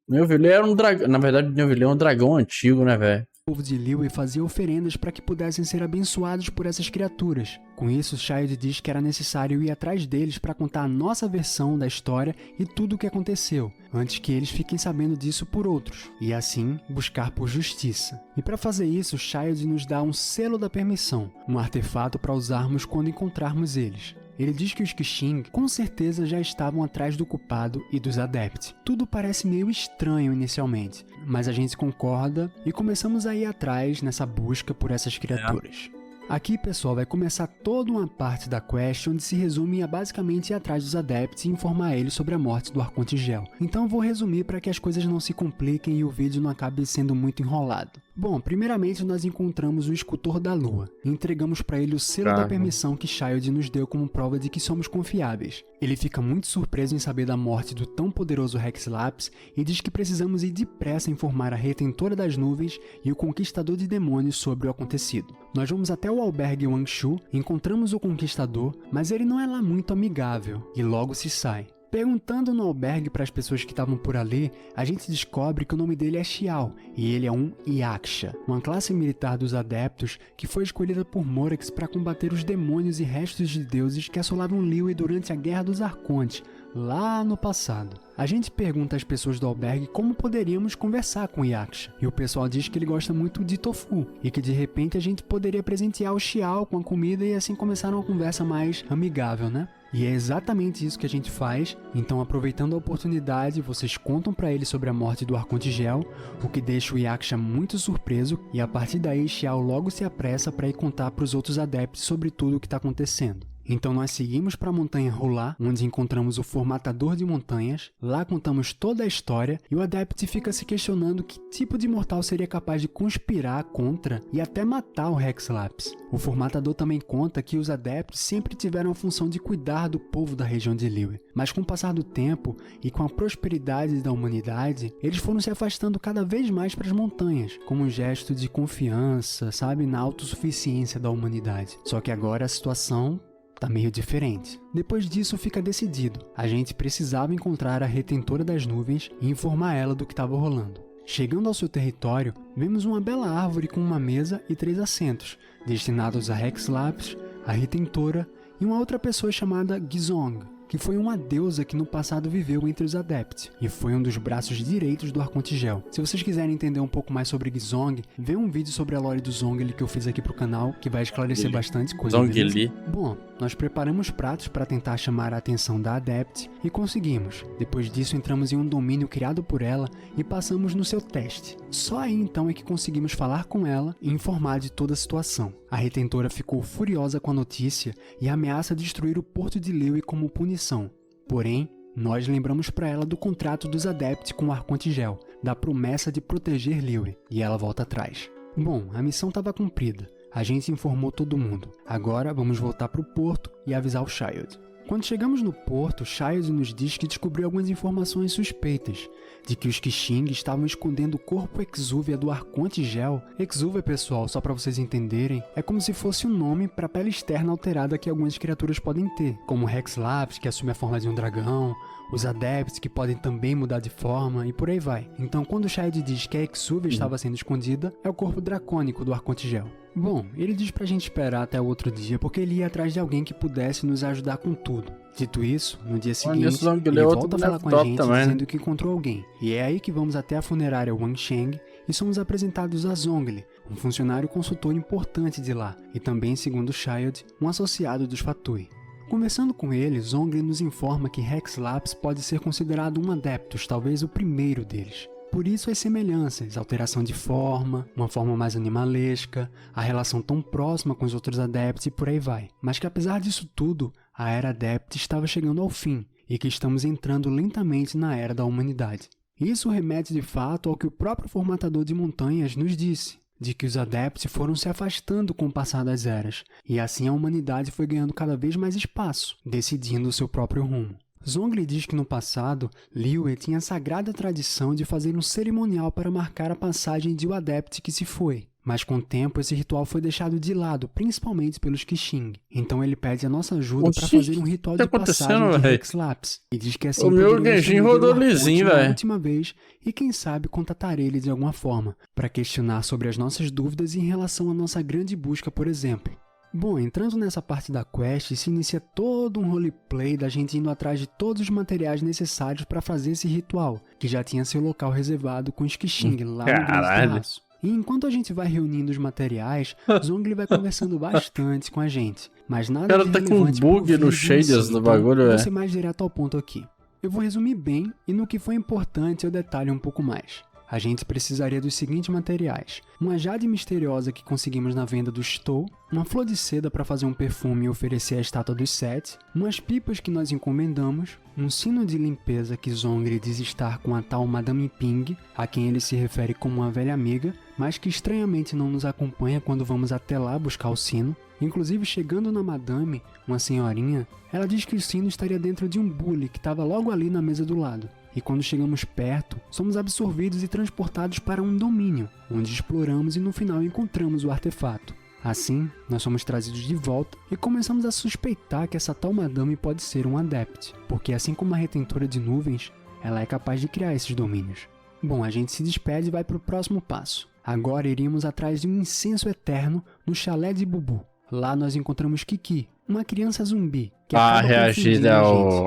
Neuvillette era um dragão. Na verdade, Neuvillette é um dragão antigo, né, velho? O povo de Liyue fazia oferendas para que pudessem ser abençoados por essas criaturas. Com isso, Childe diz que era necessário ir atrás deles para contar a nossa versão da história e tudo o que aconteceu, antes que eles fiquem sabendo disso por outros, e assim buscar por justiça. E para fazer isso, Childe nos dá um selo da permissão, um artefato para usarmos quando encontrarmos eles. Ele diz que os Qixing com certeza já estavam atrás do culpado e dos Adepti. Tudo parece meio estranho inicialmente, mas a gente concorda e começamos a ir atrás nessa busca por essas criaturas. Aqui, pessoal, vai começar toda uma parte da quest onde se resume a basicamente ir atrás dos Adepti e informar eles sobre a morte do Arconte Gel. Então vou resumir para que as coisas não se compliquem e o vídeo não acabe sendo muito enrolado. Bom, primeiramente nós encontramos o Escultor da Lua e entregamos para ele o selo da permissão que Childe nos deu como prova de que somos confiáveis. Ele fica muito surpreso em saber da morte do tão poderoso Hexlapse e diz que precisamos ir depressa informar a Retentora das Nuvens e o Conquistador de Demônios sobre o acontecido. Nós vamos até o albergue Wangshu, encontramos o Conquistador, mas ele não é lá muito amigável e logo se sai. Perguntando no albergue para as pessoas que estavam por ali, a gente descobre que o nome dele é Xiao, e ele é um Yaksha, uma classe militar dos Adeptos que foi escolhida por Morax para combater os demônios e restos de deuses que assolavam Liyue durante a Guerra dos Arcontes, lá no passado. A gente pergunta às pessoas do albergue como poderíamos conversar com o Yaksha, e o pessoal diz que ele gosta muito de tofu, e que de repente a gente poderia presentear o Xiao com a comida e assim começar uma conversa mais amigável, né? E é exatamente isso que a gente faz, então aproveitando a oportunidade, vocês contam pra ele sobre a morte do Arconte Gel, o que deixa o Yaksha muito surpreso, e a partir daí Xiao logo se apressa para ir contar pros outros adeptos sobre tudo o que está acontecendo. Então nós seguimos para a montanha Rolar, onde encontramos o Formatador de Montanhas, lá contamos toda a história e o Adepti fica se questionando que tipo de mortal seria capaz de conspirar contra e até matar o Hexlapse. O Formatador também conta que os Adeptos sempre tiveram a função de cuidar do povo da região de Liyue, mas com o passar do tempo e com a prosperidade da humanidade, eles foram se afastando cada vez mais para as montanhas, como um gesto de confiança, sabe, na autossuficiência da humanidade. Só que agora a situação tá meio diferente. Depois disso fica decidido, a gente precisava encontrar a Retentora das Nuvens e informar ela do que estava rolando. Chegando ao seu território, vemos uma bela árvore com uma mesa e 3 assentos, destinados a Hexlapse, a Retentora e uma outra pessoa chamada Gizong, que foi uma deusa que no passado viveu entre os Adepti e foi um dos braços direitos do Arconte Gel. Se vocês quiserem entender um pouco mais sobre Gizong, vê um vídeo sobre a lore do Zhongli que eu fiz aqui pro canal, que vai esclarecer bastante coisa. Zhongli. Bom, nós preparamos pratos para tentar chamar a atenção da Adepti e conseguimos. Depois disso entramos em um domínio criado por ela e passamos no seu teste. Só aí então é que conseguimos falar com ela e informar de toda a situação. A Retentora ficou furiosa com a notícia e ameaça destruir o porto de Liyue como punição. Porém, nós lembramos para ela do contrato dos Adepti com o Arconte Gel, da promessa de proteger Liyue, e ela volta atrás. Bom, a missão estava cumprida. A gente informou todo mundo. Agora vamos voltar para o porto e avisar o Childe. Quando chegamos no porto, Childe nos diz que descobriu algumas informações suspeitas, de que os Qixing estavam escondendo o corpo Exúvia do Arconte Gel. Exúvia, pessoal, só para vocês entenderem, é como se fosse um nome para a pele externa alterada que algumas criaturas podem ter, como Hexlapse, que assume a forma de um dragão, os Adepts, que podem também mudar de forma, e por aí vai. Então, quando Childe diz que a Exúvia estava sendo escondida, é o corpo dracônico do Arconte Gel. Bom, ele diz pra gente esperar até o outro dia, porque ele ia atrás de alguém que pudesse nos ajudar com tudo. Dito isso, no dia seguinte, ele volta a falar com a gente dizendo que encontrou alguém. E é aí que vamos até a funerária Wangsheng e somos apresentados a Zhongli, um funcionário consultor importante de lá, e também, segundo Childe, um associado dos Fatui. Conversando com ele, Zhongli nos informa que Hexlapse pode ser considerado um Adeptus, talvez o primeiro deles. Por isso as semelhanças, alteração de forma, uma forma mais animalesca, a relação tão próxima com os outros Adepts e por aí vai. Mas que apesar disso tudo, a Era Adept estava chegando ao fim e que estamos entrando lentamente na Era da Humanidade. Isso remete de fato ao que o próprio formatador de montanhas nos disse, de que os adeptos foram se afastando com o passar das eras, e assim a humanidade foi ganhando cada vez mais espaço, decidindo o seu próprio rumo. Zhongli diz que no passado, Liyue tinha a sagrada tradição de fazer um cerimonial para marcar a passagem de um adepto que se foi. Mas com o tempo esse ritual foi deixado de lado, principalmente pelos Qixing. Então ele pede a nossa ajuda para fazer um ritual de passagem de Hexlapse. E diz que assim o meu Genshin rodou lisinho, velho. Última vez, e quem sabe contatar ele de alguma forma, para questionar sobre as nossas dúvidas em relação à nossa grande busca, por exemplo. Bom, entrando nessa parte da quest, se inicia todo um roleplay da gente indo atrás de todos os materiais necessários para fazer esse ritual, que já tinha seu local reservado com os Qixing lá no Grande Terraço. E enquanto a gente vai reunindo os materiais, Zhongli vai conversando bastante com a gente, mas nada de relevante. O cara tá com bug no shaders do bagulho, vou ser mais direto ao ponto aqui. Eu vou resumir bem e no que foi importante eu detalho um pouco mais. A gente precisaria dos seguintes materiais: uma jade misteriosa que conseguimos na venda do Stow, uma flor de seda para fazer um perfume e oferecer à estátua dos 7, umas pipas que nós encomendamos, um sino de limpeza que Zhongli diz estar com a tal Madame Ping, a quem ele se refere como uma velha amiga, mas que estranhamente não nos acompanha quando vamos até lá buscar o sino. Inclusive, chegando na Madame, uma senhorinha, ela diz que o sino estaria dentro de um bule que estava logo ali na mesa do lado. E quando chegamos perto, somos absorvidos e transportados para um domínio, onde exploramos e no final encontramos o artefato. Assim, nós somos trazidos de volta e começamos a suspeitar que essa tal Madame pode ser um Adept, porque assim como a Retentora de Nuvens, ela é capaz de criar esses domínios. Bom, a gente se despede e vai para o próximo passo. Agora iríamos atrás de um incenso eterno no chalé de Bubu. Lá nós encontramos Kiki, uma criança zumbi que reagir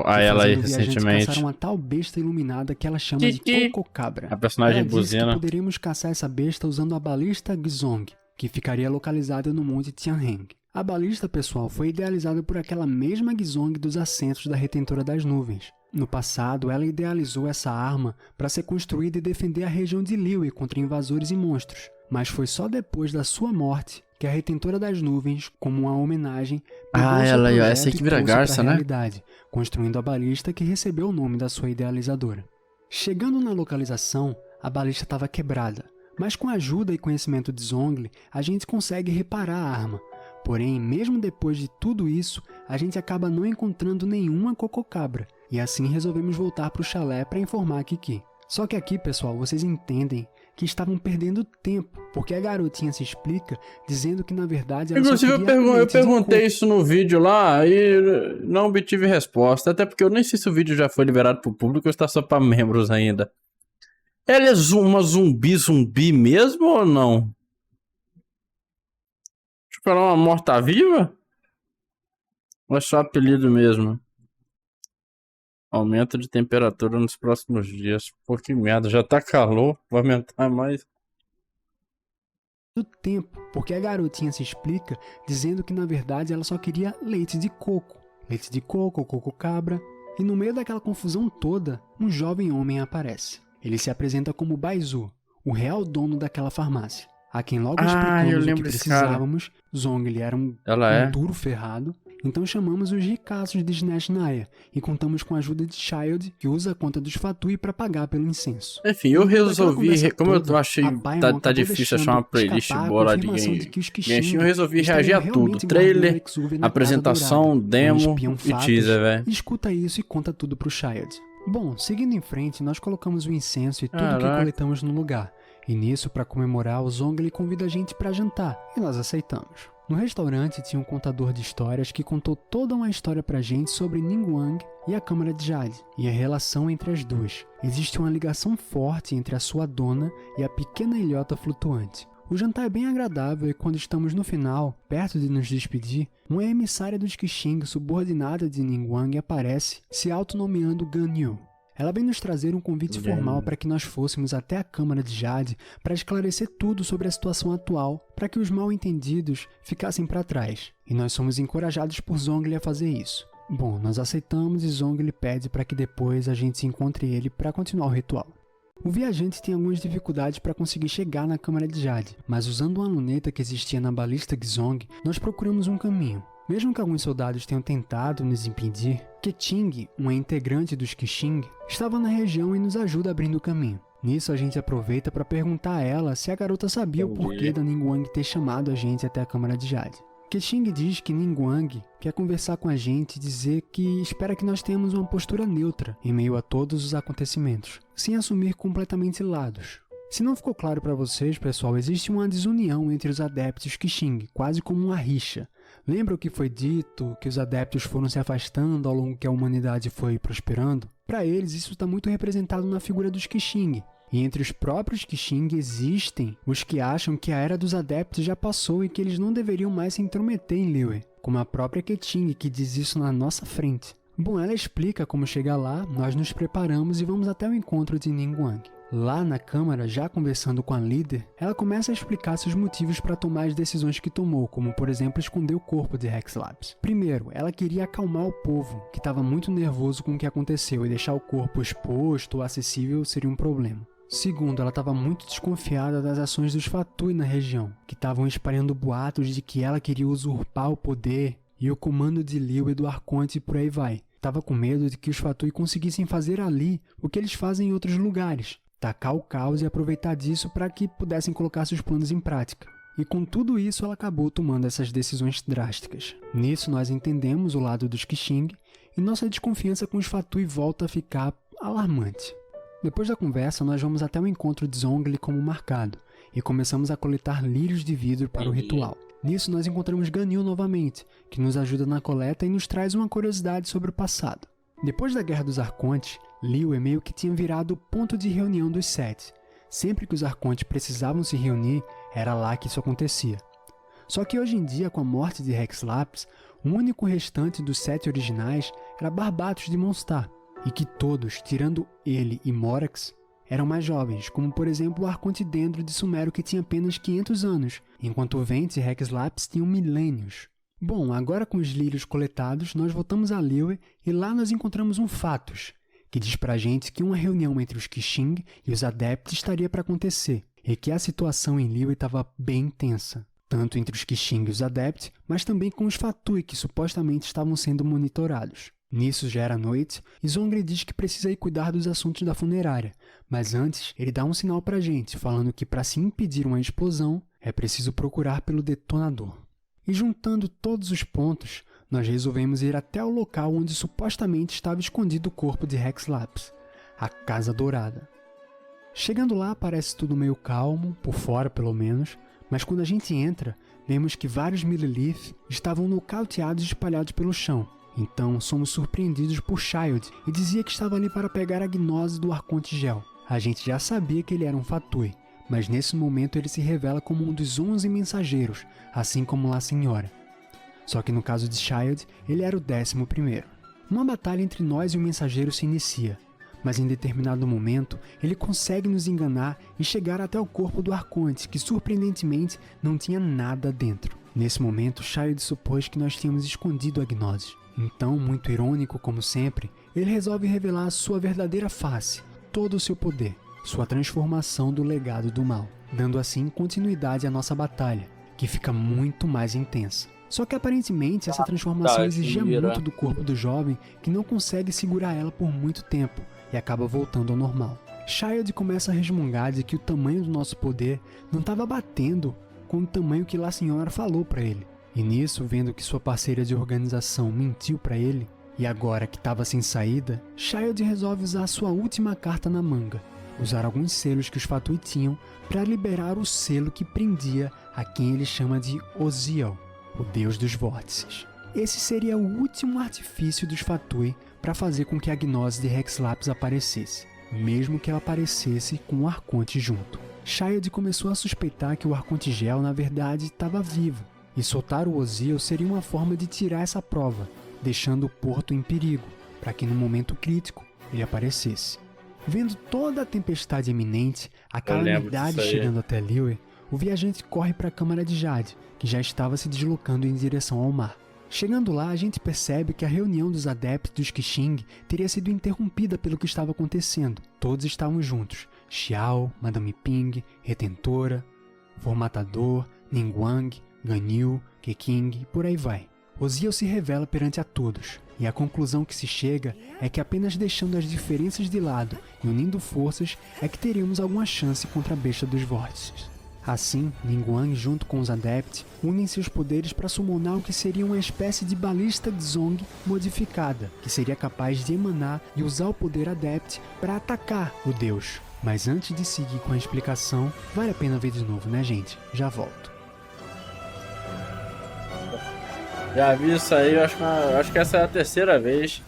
a ela aí recentemente. Caçar uma tal besta iluminada que ela chama de Cococabra. A personagem ela buzina. Disse que poderíamos caçar essa besta usando a balista Gzong, que ficaria localizada no Monte Tianheng. A balista, pessoal, foi idealizada por aquela mesma Gzong dos assentos da Retentora das Nuvens. No passado, ela idealizou essa arma para ser construída e defender a região de Liyue contra invasores e monstros. Mas foi só depois da sua morte que a Retentora das Nuvens, como uma homenagem, essa aí que vira garça, né? Construindo a balista que recebeu o nome da sua idealizadora. Chegando na localização, a balista estava quebrada, mas com a ajuda e conhecimento de Zhongli, a gente consegue reparar a arma. Porém, mesmo depois de tudo isso, a gente acaba não encontrando nenhuma Cococabra, e assim resolvemos voltar para o chalé para informar a Kiki. Só que aqui, pessoal, vocês entendem que estavam perdendo tempo, porque a garotinha se explica dizendo que na verdade ela Inclusive eu perguntei isso no vídeo lá e não obtive resposta, até porque eu nem sei se o vídeo já foi liberado pro público ou está só para membros ainda. Ela é uma zumbi mesmo ou não? Tipo, ela é uma morta-viva? Ou é só apelido mesmo? Aumento de temperatura nos próximos dias. Pô, que merda, já tá calor, vai aumentar mais. Do tempo, porque a garotinha se explica dizendo que na verdade ela só queria leite de coco. Leite de coco, Cococabra. E no meio daquela confusão toda, um jovem homem aparece. Ele se apresenta como Baizu, o real dono daquela farmácia, a quem logo explicamos o que precisávamos. Zhongli era um duro ferrado. Então chamamos os ricaços de Snezhnaya e contamos com a ajuda de Childe, que usa a conta dos Fatui para pagar pelo incenso. Enfim, eu resolvi, como eu achei tá difícil achar uma playlist boa lá de Genshin, eu resolvi reagir a tudo. Trailer, apresentação, demo e teaser, velho. Escuta isso e conta tudo pro Childe. Bom, seguindo em frente, nós colocamos o incenso e tudo que coletamos no lugar. E nisso, para comemorar, o Zhongli convida a gente para jantar, e nós aceitamos. No restaurante tinha um contador de histórias que contou toda uma história pra gente sobre Ningguang e a Câmara de Jade, e a relação entre as duas. Existe uma ligação forte entre a sua dona e a pequena ilhota flutuante. O jantar é bem agradável e quando estamos no final, perto de nos despedir, uma emissária dos Qixing subordinada de Ningguang aparece, se autonomeando Ganyu. Ela vem nos trazer um convite formal para que nós fôssemos até a Câmara de Jade para esclarecer tudo sobre a situação atual, para que os mal-entendidos ficassem para trás. E nós somos encorajados por Zhongli a fazer isso. Bom, nós aceitamos e Zhongli pede para que depois a gente encontre ele para continuar o ritual. O viajante tem algumas dificuldades para conseguir chegar na Câmara de Jade, mas usando uma luneta que existia na balista Gzong, nós procuramos um caminho. Mesmo que alguns soldados tenham tentado nos impedir, Keqing, uma integrante dos Qixing, estava na região e nos ajuda abrindo o caminho. Nisso a gente aproveita para perguntar a ela se a garota sabia o porquê da Ningguang ter chamado a gente até a Câmara de Jade. Keqing diz que Ningguang quer conversar com a gente e dizer que espera que nós tenhamos uma postura neutra em meio a todos os acontecimentos, sem assumir completamente lados. Se não ficou claro para vocês, pessoal, existe uma desunião entre os adeptos Qixing, quase como uma rixa. Lembra o que foi dito, que os adeptos foram se afastando ao longo que a humanidade foi prosperando? Para eles, isso está muito representado na figura dos Qixing. E entre os próprios Qixing existem os que acham que a era dos adeptos já passou e que eles não deveriam mais se intrometer em Liyue, como a própria Keqing, que diz isso na nossa frente. Bom, ela explica como chegar lá, nós nos preparamos e vamos até o encontro de Ningguang. Lá na câmara, já conversando com a líder, ela começa a explicar seus motivos para tomar as decisões que tomou, como por exemplo esconder o corpo de Rex Lapis. Primeiro, ela queria acalmar o povo, que estava muito nervoso com o que aconteceu, e deixar o corpo exposto ou acessível seria um problema. Segundo, ela estava muito desconfiada das ações dos Fatui na região, que estavam espalhando boatos de que ela queria usurpar o poder e o comando de Liyue do Arconte e por aí vai. Estava com medo de que os Fatui conseguissem fazer ali o que eles fazem em outros lugares, tacar o caos e aproveitar disso para que pudessem colocar seus planos em prática. E com tudo isso ela acabou tomando essas decisões drásticas. Nisso nós entendemos o lado dos Qixing e nossa desconfiança com os Fatui volta a ficar alarmante. Depois da conversa, nós vamos até o encontro de Zhongli como marcado, e começamos a coletar lírios de vidro para o ritual. Nisso nós encontramos Ganyu novamente, que nos ajuda na coleta e nos traz uma curiosidade sobre o passado. Depois da Guerra dos Arcontes, Liyue meio que tinha virado o ponto de reunião dos Sete. Sempre que os Arcontes precisavam se reunir, era lá que isso acontecia. Só que hoje em dia, com a morte de Rex Lapis, o único restante dos 7 originais era Barbatos de Mondstadt, e que todos, tirando ele e Morax, eram mais jovens, como por exemplo o Arconte Dendro de Sumero, que tinha apenas 500 anos, enquanto Ventes e Rex Lapis tinham milênios. Bom, agora com os lírios coletados, nós voltamos a Liyue e lá nós encontramos um Fatos, que diz pra gente que uma reunião entre os Qixing e os adeptos estaria para acontecer, e que a situação em Liyue estava bem tensa, tanto entre os Qixing e os adeptos, mas também com os Fatui, que supostamente estavam sendo monitorados. Nisso já era noite, e Zhongli diz que precisa ir cuidar dos assuntos da funerária, mas antes ele dá um sinal pra gente, falando que para se impedir uma explosão, é preciso procurar pelo detonador. E juntando todos os pontos, nós resolvemos ir até o local onde supostamente estava escondido o corpo de Rex Lapis, a Casa Dourada. Chegando lá parece tudo meio calmo, por fora pelo menos, mas quando a gente entra, vemos que vários Millelith estavam nocauteados e espalhados pelo chão. Então somos surpreendidos por Child e dizia que estava ali para pegar a gnose do Arconte Gel. A gente já sabia que ele era um Fatui, mas nesse momento ele se revela como um dos 11 mensageiros, assim como La Senhora. Só que no caso de Child, ele era o 11º. Uma batalha entre nós e o mensageiro se inicia, mas em determinado momento ele consegue nos enganar e chegar até o corpo do Arconte, que surpreendentemente não tinha nada dentro. Nesse momento, Child supôs que nós tínhamos escondido a gnose. Então, muito irônico como sempre, ele resolve revelar a sua verdadeira face, todo o seu poder, sua transformação do legado do mal, dando assim continuidade à nossa batalha, que fica muito mais intensa. Só que aparentemente essa transformação exigia muito do corpo do jovem, que não consegue segurar ela por muito tempo e acaba voltando ao normal. Child começa a resmungar de que o tamanho do nosso poder não estava batendo com o tamanho que La Senhora falou para ele. E nisso, vendo que sua parceira de organização mentiu para ele, e agora que estava sem saída, Child resolve usar sua última carta na manga, usar alguns selos que os Fatui tinham para liberar o selo que prendia a quem ele chama de Oziel, o deus dos vórtices. Esse seria o último artifício dos Fatui para fazer com que a gnose de Rex Lapis aparecesse, mesmo que ela aparecesse com o Arconte junto. Child começou a suspeitar que o Arconte Gel na verdade estava vivo, e soltar o Oziel seria uma forma de tirar essa prova, deixando o porto em perigo, para que no momento crítico ele aparecesse. Vendo toda a tempestade iminente, a calamidade chegando até Liyue, o viajante corre para a Câmara de Jade, que já estava se deslocando em direção ao mar. Chegando lá, a gente percebe que a reunião dos adeptos dos Qixing teria sido interrompida pelo que estava acontecendo. Todos estavam juntos, Xiao, Madame Ping, Retentora, Formatador, Ningguang, Ganyu, Keqing e por aí vai. Osiel se revela perante a todos, e a conclusão que se chega é que apenas deixando as diferenças de lado e unindo forças é que teríamos alguma chance contra a besta dos vórtices. Assim, Ningguang, junto com os Adepts, unem seus poderes para summonar o que seria uma espécie de balista Zong modificada, que seria capaz de emanar e usar o poder Adept para atacar o deus. Mas antes de seguir com a explicação, vale a pena ver de novo, né, gente? Já volto. Já vi isso aí, eu acho que essa é a terceira vez.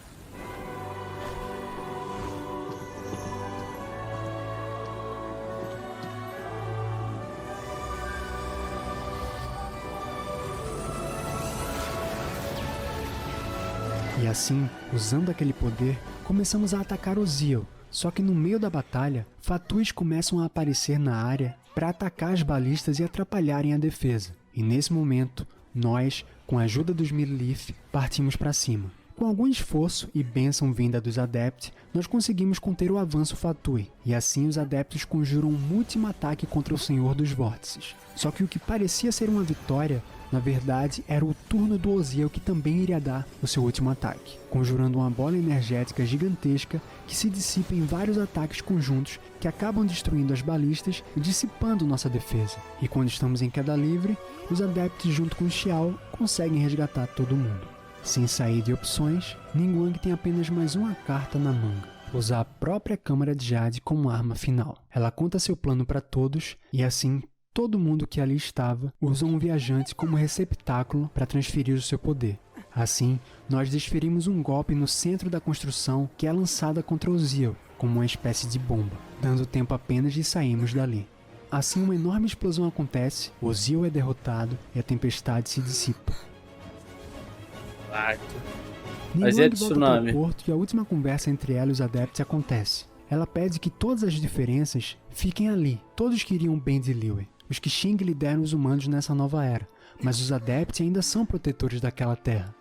E assim, usando aquele poder, começamos a atacar Osiel. Só que no meio da batalha, Fatuis começam a aparecer na área para atacar as balistas e atrapalharem a defesa. E nesse momento, nós, com a ajuda dos Millelith, partimos para cima. Com algum esforço e bênção vinda dos Adepts, nós conseguimos conter o avanço Fatui, e assim os Adeptos conjuram um último ataque contra o Senhor dos Vórtices. Só que o que parecia ser uma vitória, na verdade era o turno do Osiel que também iria dar o seu último ataque, conjurando uma bola energética gigantesca que se dissipa em vários ataques conjuntos que acabam destruindo as balistas e dissipando nossa defesa. E quando estamos em queda livre, os Adeptos junto com Xiao conseguem resgatar todo mundo. Sem sair de opções, Ningguang tem apenas mais uma carta na manga: usar a própria Câmara de Jade como arma final. Ela conta seu plano para todos e assim todo mundo que ali estava usa um viajante como receptáculo para transferir o seu poder. Assim, nós desferimos um golpe no centro da construção que é lançada contra Osiel, como uma espécie de bomba, dando tempo apenas de sairmos dali. Assim, uma enorme explosão acontece, Osiel é derrotado e a tempestade se dissipa. Mas é Ningguang volta para o porto e a última conversa entre ela e os Adepts acontece. Ela pede que todas as diferenças fiquem ali. Todos queriam o bem de Liyue. Os Qixing lideram os humanos nessa nova era, mas os Adepts ainda são protetores daquela terra.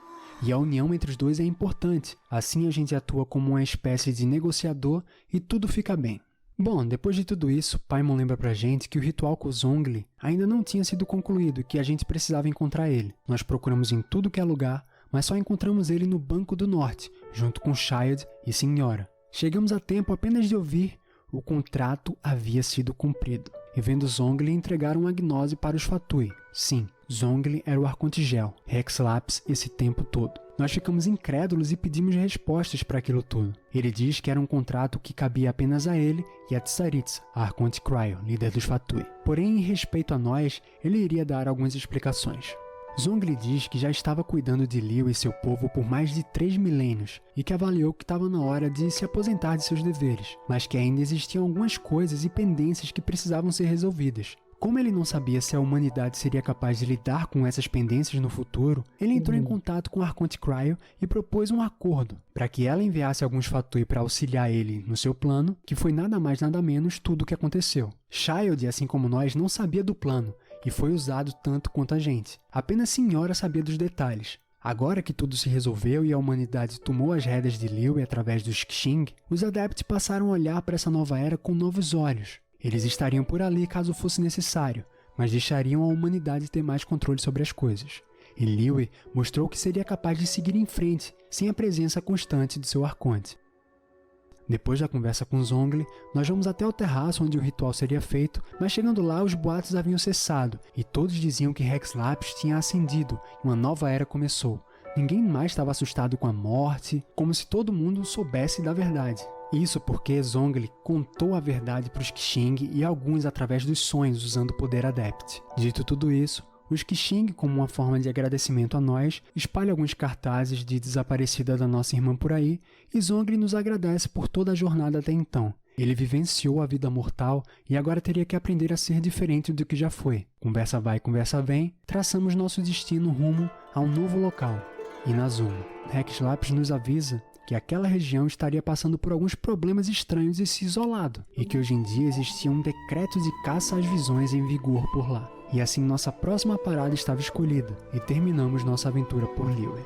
E a união entre os dois é importante, assim a gente atua como uma espécie de negociador e tudo fica bem. Bom, depois de tudo isso, Paimon lembra pra gente que o ritual com Zhongli ainda não tinha sido concluído e que a gente precisava encontrar ele. Nós procuramos em tudo que é lugar, mas só encontramos ele no Banco do Norte, junto com Shayad e Senhora. Chegamos a tempo apenas de ouvir: o contrato havia sido cumprido. E vendo Zhongli, entregaram uma gnose para os Fatui. Sim, Zhongli era o Arconte Gel, Rex Lapis esse tempo todo. Nós ficamos incrédulos e pedimos respostas para aquilo tudo. Ele diz que era um contrato que cabia apenas a ele e a Tsaritsa, a Arconte Cryo, líder dos Fatui. Porém, em respeito a nós, ele iria dar algumas explicações. Zhongli diz que já estava cuidando de Liyue e seu povo por mais de 3 milênios e que avaliou que estava na hora de se aposentar de seus deveres, mas que ainda existiam algumas coisas e pendências que precisavam ser resolvidas. Como ele não sabia se a humanidade seria capaz de lidar com essas pendências no futuro, ele entrou em contato com a Arconte Cryo e propôs um acordo para que ela enviasse alguns Fatui para auxiliar ele no seu plano, que foi nada mais nada menos tudo o que aconteceu. Shayad, assim como nós, não sabia do plano e foi usado tanto quanto a gente. Apenas Senhora sabia dos detalhes. Agora que tudo se resolveu e a humanidade tomou as rédeas de Liyue através dos Qixing, os Adepts passaram a olhar para essa nova era com novos olhos. Eles estariam por ali caso fosse necessário, mas deixariam a humanidade ter mais controle sobre as coisas. E Liyue mostrou que seria capaz de seguir em frente, sem a presença constante de seu Arconte. Depois da conversa com Zhongli, nós vamos até o terraço onde o ritual seria feito, mas chegando lá os boatos haviam cessado, e todos diziam que Rex Lapis tinha ascendido e uma nova era começou. Ninguém mais estava assustado com a morte, como se todo mundo soubesse da verdade. Isso porque Zhongli contou a verdade para os Qixing e alguns através dos sonhos usando o poder Adept. Dito tudo isso, os Qixing, como uma forma de agradecimento a nós, espalham alguns cartazes de desaparecida da nossa irmã por aí, e Zhongli nos agradece por toda a jornada até então. Ele vivenciou a vida mortal e agora teria que aprender a ser diferente do que já foi. Conversa vai, conversa vem, traçamos nosso destino rumo a um novo local, Inazuma. Rex Lapis nos avisa que aquela região estaria passando por alguns problemas estranhos e se isolado, e que hoje em dia existia um decreto de caça às visões em vigor por lá. E assim nossa próxima parada estava escolhida, e terminamos nossa aventura por Liyue.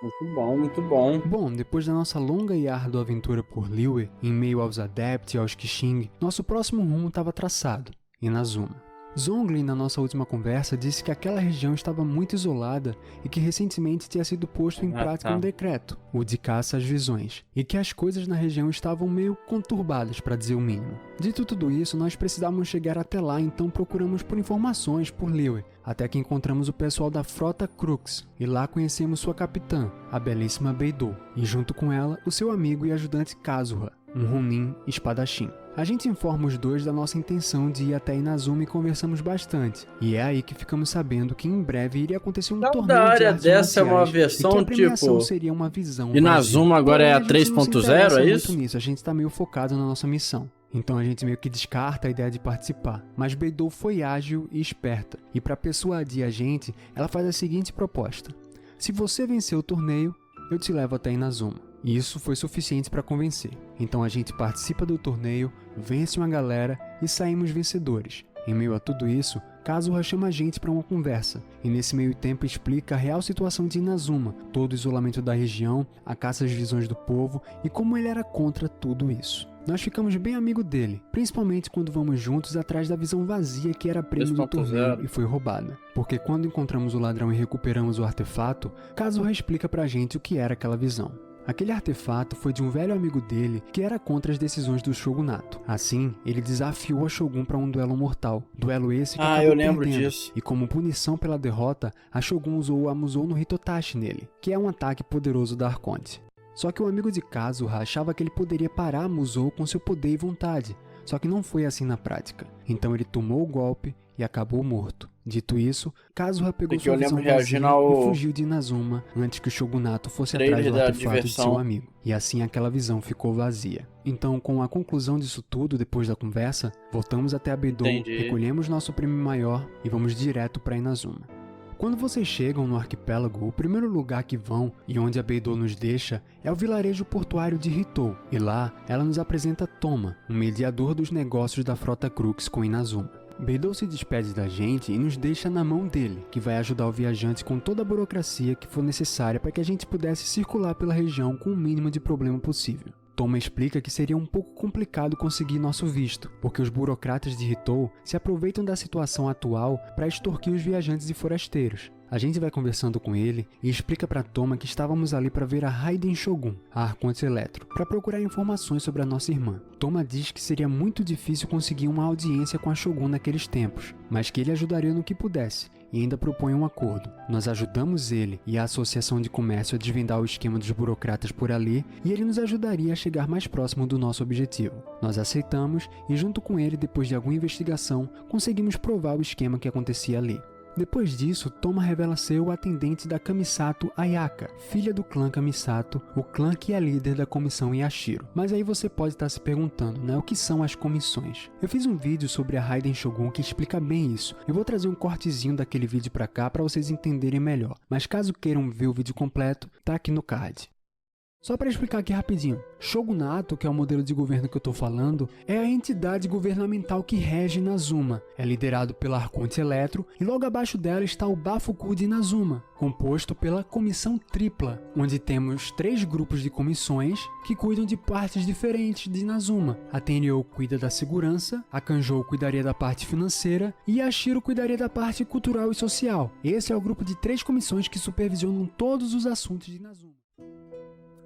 Muito bom, muito bom. Bom, depois da nossa longa e árdua aventura por Liyue, em meio aos Adepts e aos Qixing, nosso próximo rumo estava traçado, Inazuma. Zhongli, na nossa última conversa, disse que aquela região estava muito isolada e que recentemente tinha sido posto em prática um decreto, o de caça às visões, e que as coisas na região estavam meio conturbadas, para dizer o mínimo. Dito tudo isso, nós precisávamos chegar até lá, então procuramos por informações por Liyue, até que encontramos o pessoal da Frota Crux, e lá conhecemos sua capitã, a belíssima Beidou, e junto com ela, o seu amigo e ajudante Kazuha, um Ronin espadachim. A gente informa os dois da nossa intenção de ir até Inazuma e conversamos bastante. E é aí que ficamos sabendo que em breve iria acontecer um torneio da área de artes dessa é uma marciais, versão e que a premiação tipo seria uma visão Inazuma vazia. agora é a Porém, gente não se 3.0, interessa é muito isso? nisso, a gente tá meio focado na nossa missão. Então a gente meio que descarta a ideia de participar. Mas Beidou foi ágil e esperta. E para persuadir a gente, ela faz a seguinte proposta: se você vencer o torneio, eu te levo até Inazuma. E isso foi suficiente para convencer. Então a gente participa do torneio, vence uma galera e saímos vencedores. Em meio a tudo isso, Kazuha chama a gente para uma conversa, e nesse meio tempo explica a real situação de Inazuma, todo o isolamento da região, a caça às visões do povo e como ele era contra tudo isso. Nós ficamos bem amigo dele, principalmente quando vamos juntos atrás da visão vazia que era prêmio do torneio e foi roubada. Porque quando encontramos o ladrão e recuperamos o artefato, Kazuha explica pra gente o que era aquela visão. Aquele artefato foi de um velho amigo dele que era contra as decisões do Shogunato. Assim, ele desafiou a Shogun para um duelo mortal. Duelo esse que acabou eu lembro perdendo. disso. E como punição pela derrota, a Shogun usou a Musou no Hitotashi nele, que é um ataque poderoso da Arconte. Só que o amigo de Kazuha achava que ele poderia parar a Musou com seu poder e vontade. Só que não foi assim na prática. Então ele tomou o golpe e acabou morto. Dito isso, Kazuha pegou sua visão vazia e fugiu de Inazuma antes que o Shogunato fosse atrás do artefato de seu amigo. E assim aquela visão ficou vazia. Então, com a conclusão disso tudo, depois da conversa, voltamos até a Beidou, recolhemos nosso prêmio maior e vamos direto para Inazuma. Quando vocês chegam no arquipélago, o primeiro lugar que vão e onde a Beidou nos deixa é o vilarejo portuário de Hitou, e lá ela nos apresenta Toma, um mediador dos negócios da Frota Crux com Inazuma. Beidou se despede da gente e nos deixa na mão dele, que vai ajudar o viajante com toda a burocracia que for necessária para que a gente pudesse circular pela região com o mínimo de problema possível. Toma explica que seria um pouco complicado conseguir nosso visto, porque os burocratas de Hitou se aproveitam da situação atual para extorquir os viajantes e forasteiros. A gente vai conversando com ele e explica para Toma que estávamos ali para ver a Raiden Shogun, a Arconte Eletro, para procurar informações sobre a nossa irmã. Toma diz que seria muito difícil conseguir uma audiência com a Shogun naqueles tempos, mas que ele ajudaria no que pudesse, e ainda propõe um acordo. Nós ajudamos ele e a Associação de Comércio a desvendar o esquema dos burocratas por ali, e ele nos ajudaria a chegar mais próximo do nosso objetivo. Nós aceitamos e junto com ele, depois de alguma investigação, conseguimos provar o esquema que acontecia ali. Depois disso, Toma revela ser o atendente da Kamisato Ayaka, filha do clã Kamisato, o clã que é líder da comissão Yashiro. Mas aí você pode estar se perguntando, né, o que são as comissões? Eu fiz um vídeo sobre a Raiden Shogun que explica bem isso. Eu vou trazer um cortezinho daquele vídeo pra cá para vocês entenderem melhor. Mas caso queiram ver o vídeo completo, tá aqui no card. Só para explicar aqui rapidinho, Shogunato, que é o modelo de governo que eu tô falando, é a entidade governamental que rege Inazuma. É liderado pela Arconte Eletro e logo abaixo dela está o Bafuku de Inazuma, composto pela Comissão Tripla, onde temos 3 grupos de comissões que cuidam de partes diferentes de Inazuma. A Tenryou cuida da segurança, a Kanjou cuidaria da parte financeira e a Shiro cuidaria da parte cultural e social. Esse é o grupo de 3 comissões que supervisionam todos os assuntos de Inazuma.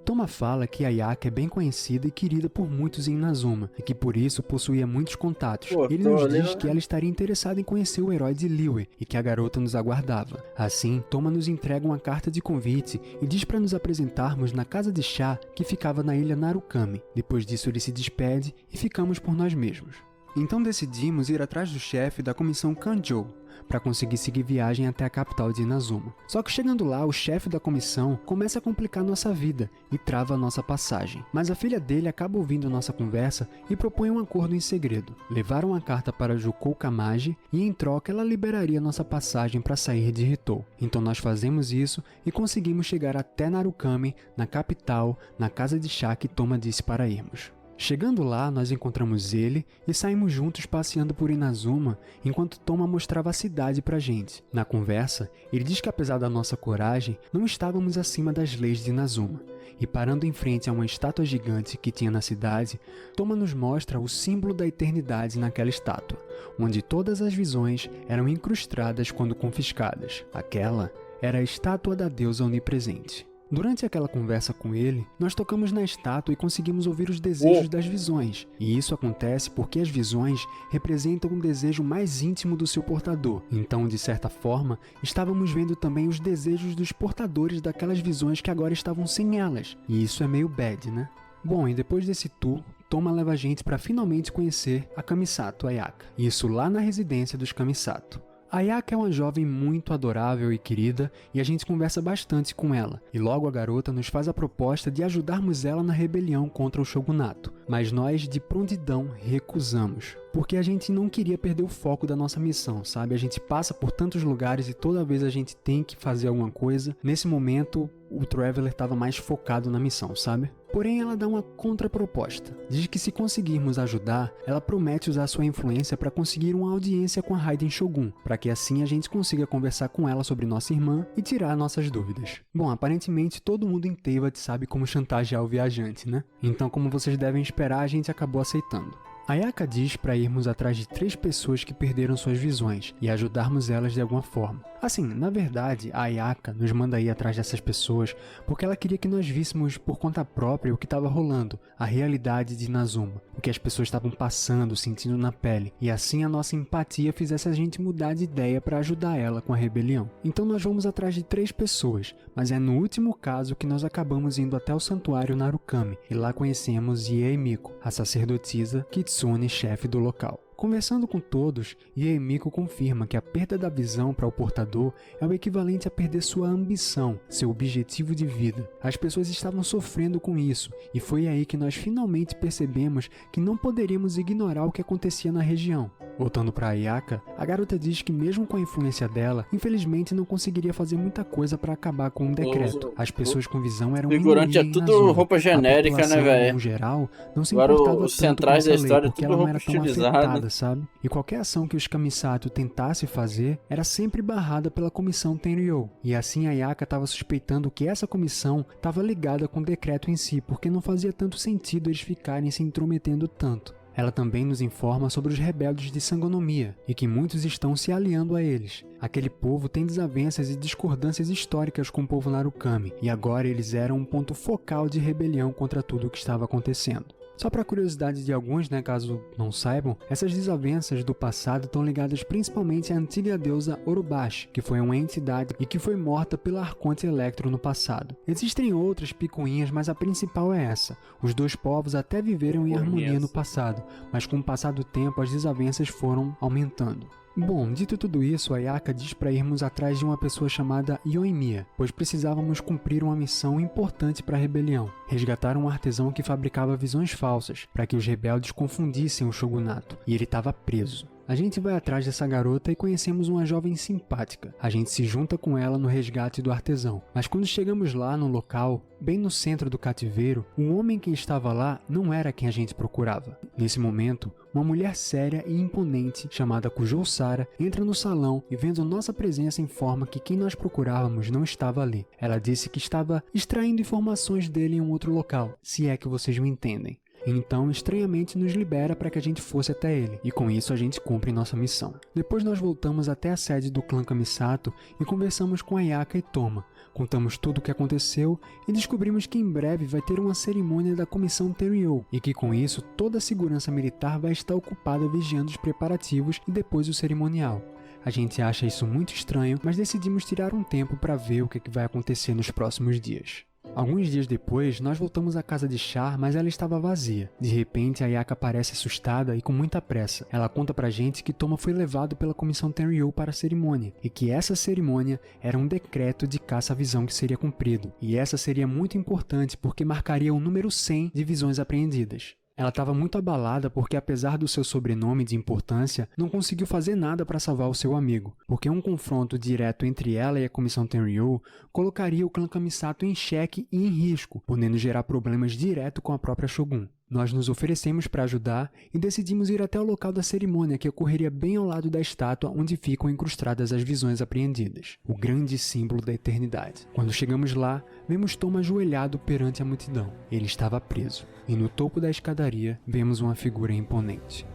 Toma fala que a Ayaka é bem conhecida e querida por muitos em Inazuma, e que por isso possuía muitos contatos. Ele nos diz que ela estaria interessada em conhecer o herói de Liyue, e que a garota nos aguardava. Assim, Toma nos entrega uma carta de convite e diz para nos apresentarmos na casa de chá que ficava na ilha Narukami. Depois disso ele se despede e ficamos por nós mesmos. Então decidimos ir atrás do chefe da comissão Kanjou, para conseguir seguir viagem até a capital de Inazuma. Só que chegando lá, o chefe da comissão começa a complicar nossa vida e trava a nossa passagem. Mas a filha dele acaba ouvindo a nossa conversa e propõe um acordo em segredo. Levaram a carta para Jukou Kamaji e em troca ela liberaria nossa passagem para sair de Hitou. Então nós fazemos isso e conseguimos chegar até Narukami, na capital, na casa de chá que Toma disse para irmos. Chegando lá, nós encontramos ele e saímos juntos passeando por Inazuma enquanto Toma mostrava a cidade pra gente. Na conversa, ele diz que apesar da nossa coragem, não estávamos acima das leis de Inazuma. E parando em frente a uma estátua gigante que tinha na cidade, Toma nos mostra o símbolo da eternidade naquela estátua, onde todas as visões eram incrustadas quando confiscadas. Aquela era a estátua da deusa onipresente. Durante aquela conversa com ele, nós tocamos na estátua e conseguimos ouvir os desejos das visões. E isso acontece porque as visões representam um desejo mais íntimo do seu portador. Então, de certa forma, estávamos vendo também os desejos dos portadores daquelas visões que agora estavam sem elas. E isso é meio bad, né? Bom, e depois desse tour, Toma leva a gente para finalmente conhecer a Kamisato Ayaka. Isso lá na residência dos Kamisato. A Ayaka é uma jovem muito adorável e querida e a gente conversa bastante com ela. E logo a garota nos faz a proposta de ajudarmos ela na rebelião contra o shogunato. Mas nós, de prontidão, recusamos. Porque a gente não queria perder o foco da nossa missão, sabe? A gente passa por tantos lugares e toda vez a gente tem que fazer alguma coisa. Nesse momento, o Traveler estava mais focado na missão, sabe? Porém, ela dá uma contraproposta. Diz que se conseguirmos ajudar, ela promete usar sua influência para conseguir uma audiência com a Raiden Shogun, para que assim a gente consiga conversar com ela sobre nossa irmã e tirar nossas dúvidas. Bom, aparentemente todo mundo em Teyvat sabe como chantagear o viajante, né? Então, como vocês devem esperar, a gente acabou aceitando. Ayaka diz para irmos atrás de 3 pessoas que perderam suas visões e ajudarmos elas de alguma forma. Assim, na verdade, a Ayaka nos manda ir atrás dessas pessoas porque ela queria que nós víssemos por conta própria o que estava rolando, a realidade de Inazuma, o que as pessoas estavam passando, sentindo na pele, e assim a nossa empatia fizesse a gente mudar de ideia para ajudar ela com a rebelião. Então nós vamos atrás de 3 pessoas, mas é no último caso que nós acabamos indo até o santuário Narukami, e lá conhecemos Yae Miko, a sacerdotisa Kitsune, chefe do local. Conversando com todos, Yae Miko confirma que a perda da visão para o portador é o equivalente a perder sua ambição, seu objetivo de vida. As pessoas estavam sofrendo com isso, e foi aí que nós finalmente percebemos que não poderíamos ignorar o que acontecia na região. Voltando para Ayaka, a garota diz que mesmo com a influência dela, infelizmente não conseguiria fazer muita coisa para acabar com um decreto. As pessoas com visão eram figurante é tudo roupa genérica, né, velho? No geral, não se Agora importava os tanto centrais com da essa história lei, porque tudo ela não roupa era tão estilizada, afetada, sabe? E qualquer ação que os Kamisato tentasse fazer era sempre barrada pela comissão Tenryou. E assim a Ayaka estava suspeitando que essa comissão estava ligada com o decreto em si, porque não fazia tanto sentido eles ficarem se intrometendo tanto. Ela também nos informa sobre os rebeldes de Sangonomiya e que muitos estão se aliando a eles. Aquele povo tem desavenças e discordâncias históricas com o povo Narukami, e agora eles eram um ponto focal de rebelião contra tudo o que estava acontecendo. Só para curiosidade de alguns, né, caso não saibam, essas desavenças do passado estão ligadas principalmente à antiga deusa Orubashi, que foi uma entidade e que foi morta pela Arconte Electro no passado. Existem outras picuinhas, mas a principal é essa. Os dois povos até viveram em harmonia no passado, mas com o passar do tempo as desavenças foram aumentando. Bom, dito tudo isso, a Ayaka diz para irmos atrás de uma pessoa chamada Yoimiya, pois precisávamos cumprir uma missão importante para a rebelião: resgatar um artesão que fabricava visões falsas, para que os rebeldes confundissem o shogunato, e ele estava preso. A gente vai atrás dessa garota e conhecemos uma jovem simpática. A gente se junta com ela no resgate do artesão. Mas quando chegamos lá no local, bem no centro do cativeiro, o homem que estava lá não era quem a gente procurava. Nesse momento, uma mulher séria e imponente, chamada Kujou Sara, entra no salão e, vendo nossa presença, informa que quem nós procurávamos não estava ali. Ela disse que estava extraindo informações dele em um outro local, se é que vocês me entendem. Então, estranhamente, nos libera para que a gente fosse até ele, e com isso a gente cumpre nossa missão. Depois nós voltamos até a sede do clã Kamisato e conversamos com Ayaka e Toma. Contamos tudo o que aconteceu e descobrimos que em breve vai ter uma cerimônia da comissão Tenryou, e que com isso toda a segurança militar vai estar ocupada vigiando os preparativos e depois o cerimonial. A gente acha isso muito estranho, mas decidimos tirar um tempo para ver o que vai acontecer nos próximos dias. Alguns dias depois, nós voltamos à casa de Char, mas ela estava vazia. De repente, a Ayaka parece assustada e com muita pressa. Ela conta pra gente que Toma foi levado pela comissão Tenryou para a cerimônia, e que essa cerimônia era um decreto de caça à visão que seria cumprido. E essa seria muito importante porque marcaria o número 100 de visões apreendidas. Ela estava muito abalada porque, apesar do seu sobrenome de importância, não conseguiu fazer nada para salvar o seu amigo, porque um confronto direto entre ela e a comissão Tenryou colocaria o clã Kamisato em xeque e em risco, podendo gerar problemas direto com a própria Shogun. Nós nos oferecemos para ajudar e decidimos ir até o local da cerimônia que ocorreria bem ao lado da estátua onde ficam incrustadas as visões apreendidas, o grande símbolo da eternidade. Quando chegamos lá, vemos Tom ajoelhado perante a multidão. Ele estava preso, e no topo da escadaria vemos uma figura imponente.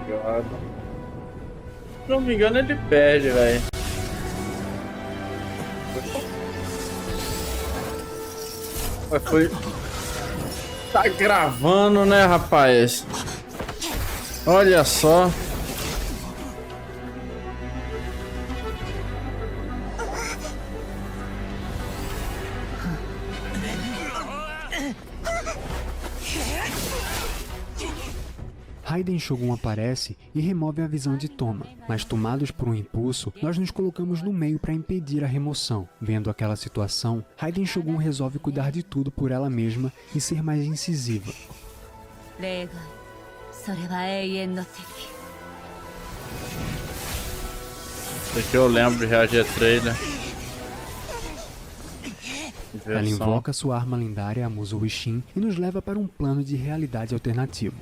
Obrigado. Se não me engano, ele perde, velho. Foi... Tá gravando, né, rapaz? Olha só. Raiden Shogun aparece e remove a visão de Toma, mas tomados por um impulso, nós nos colocamos no meio para impedir a remoção. Vendo aquela situação, Raiden Shogun resolve cuidar de tudo por ela mesma e ser mais incisiva. Isso aqui eu lembro de reagir a trailer. Ela invoca sua arma lendária, a Musou Ishin, e nos leva para um plano de realidade alternativo.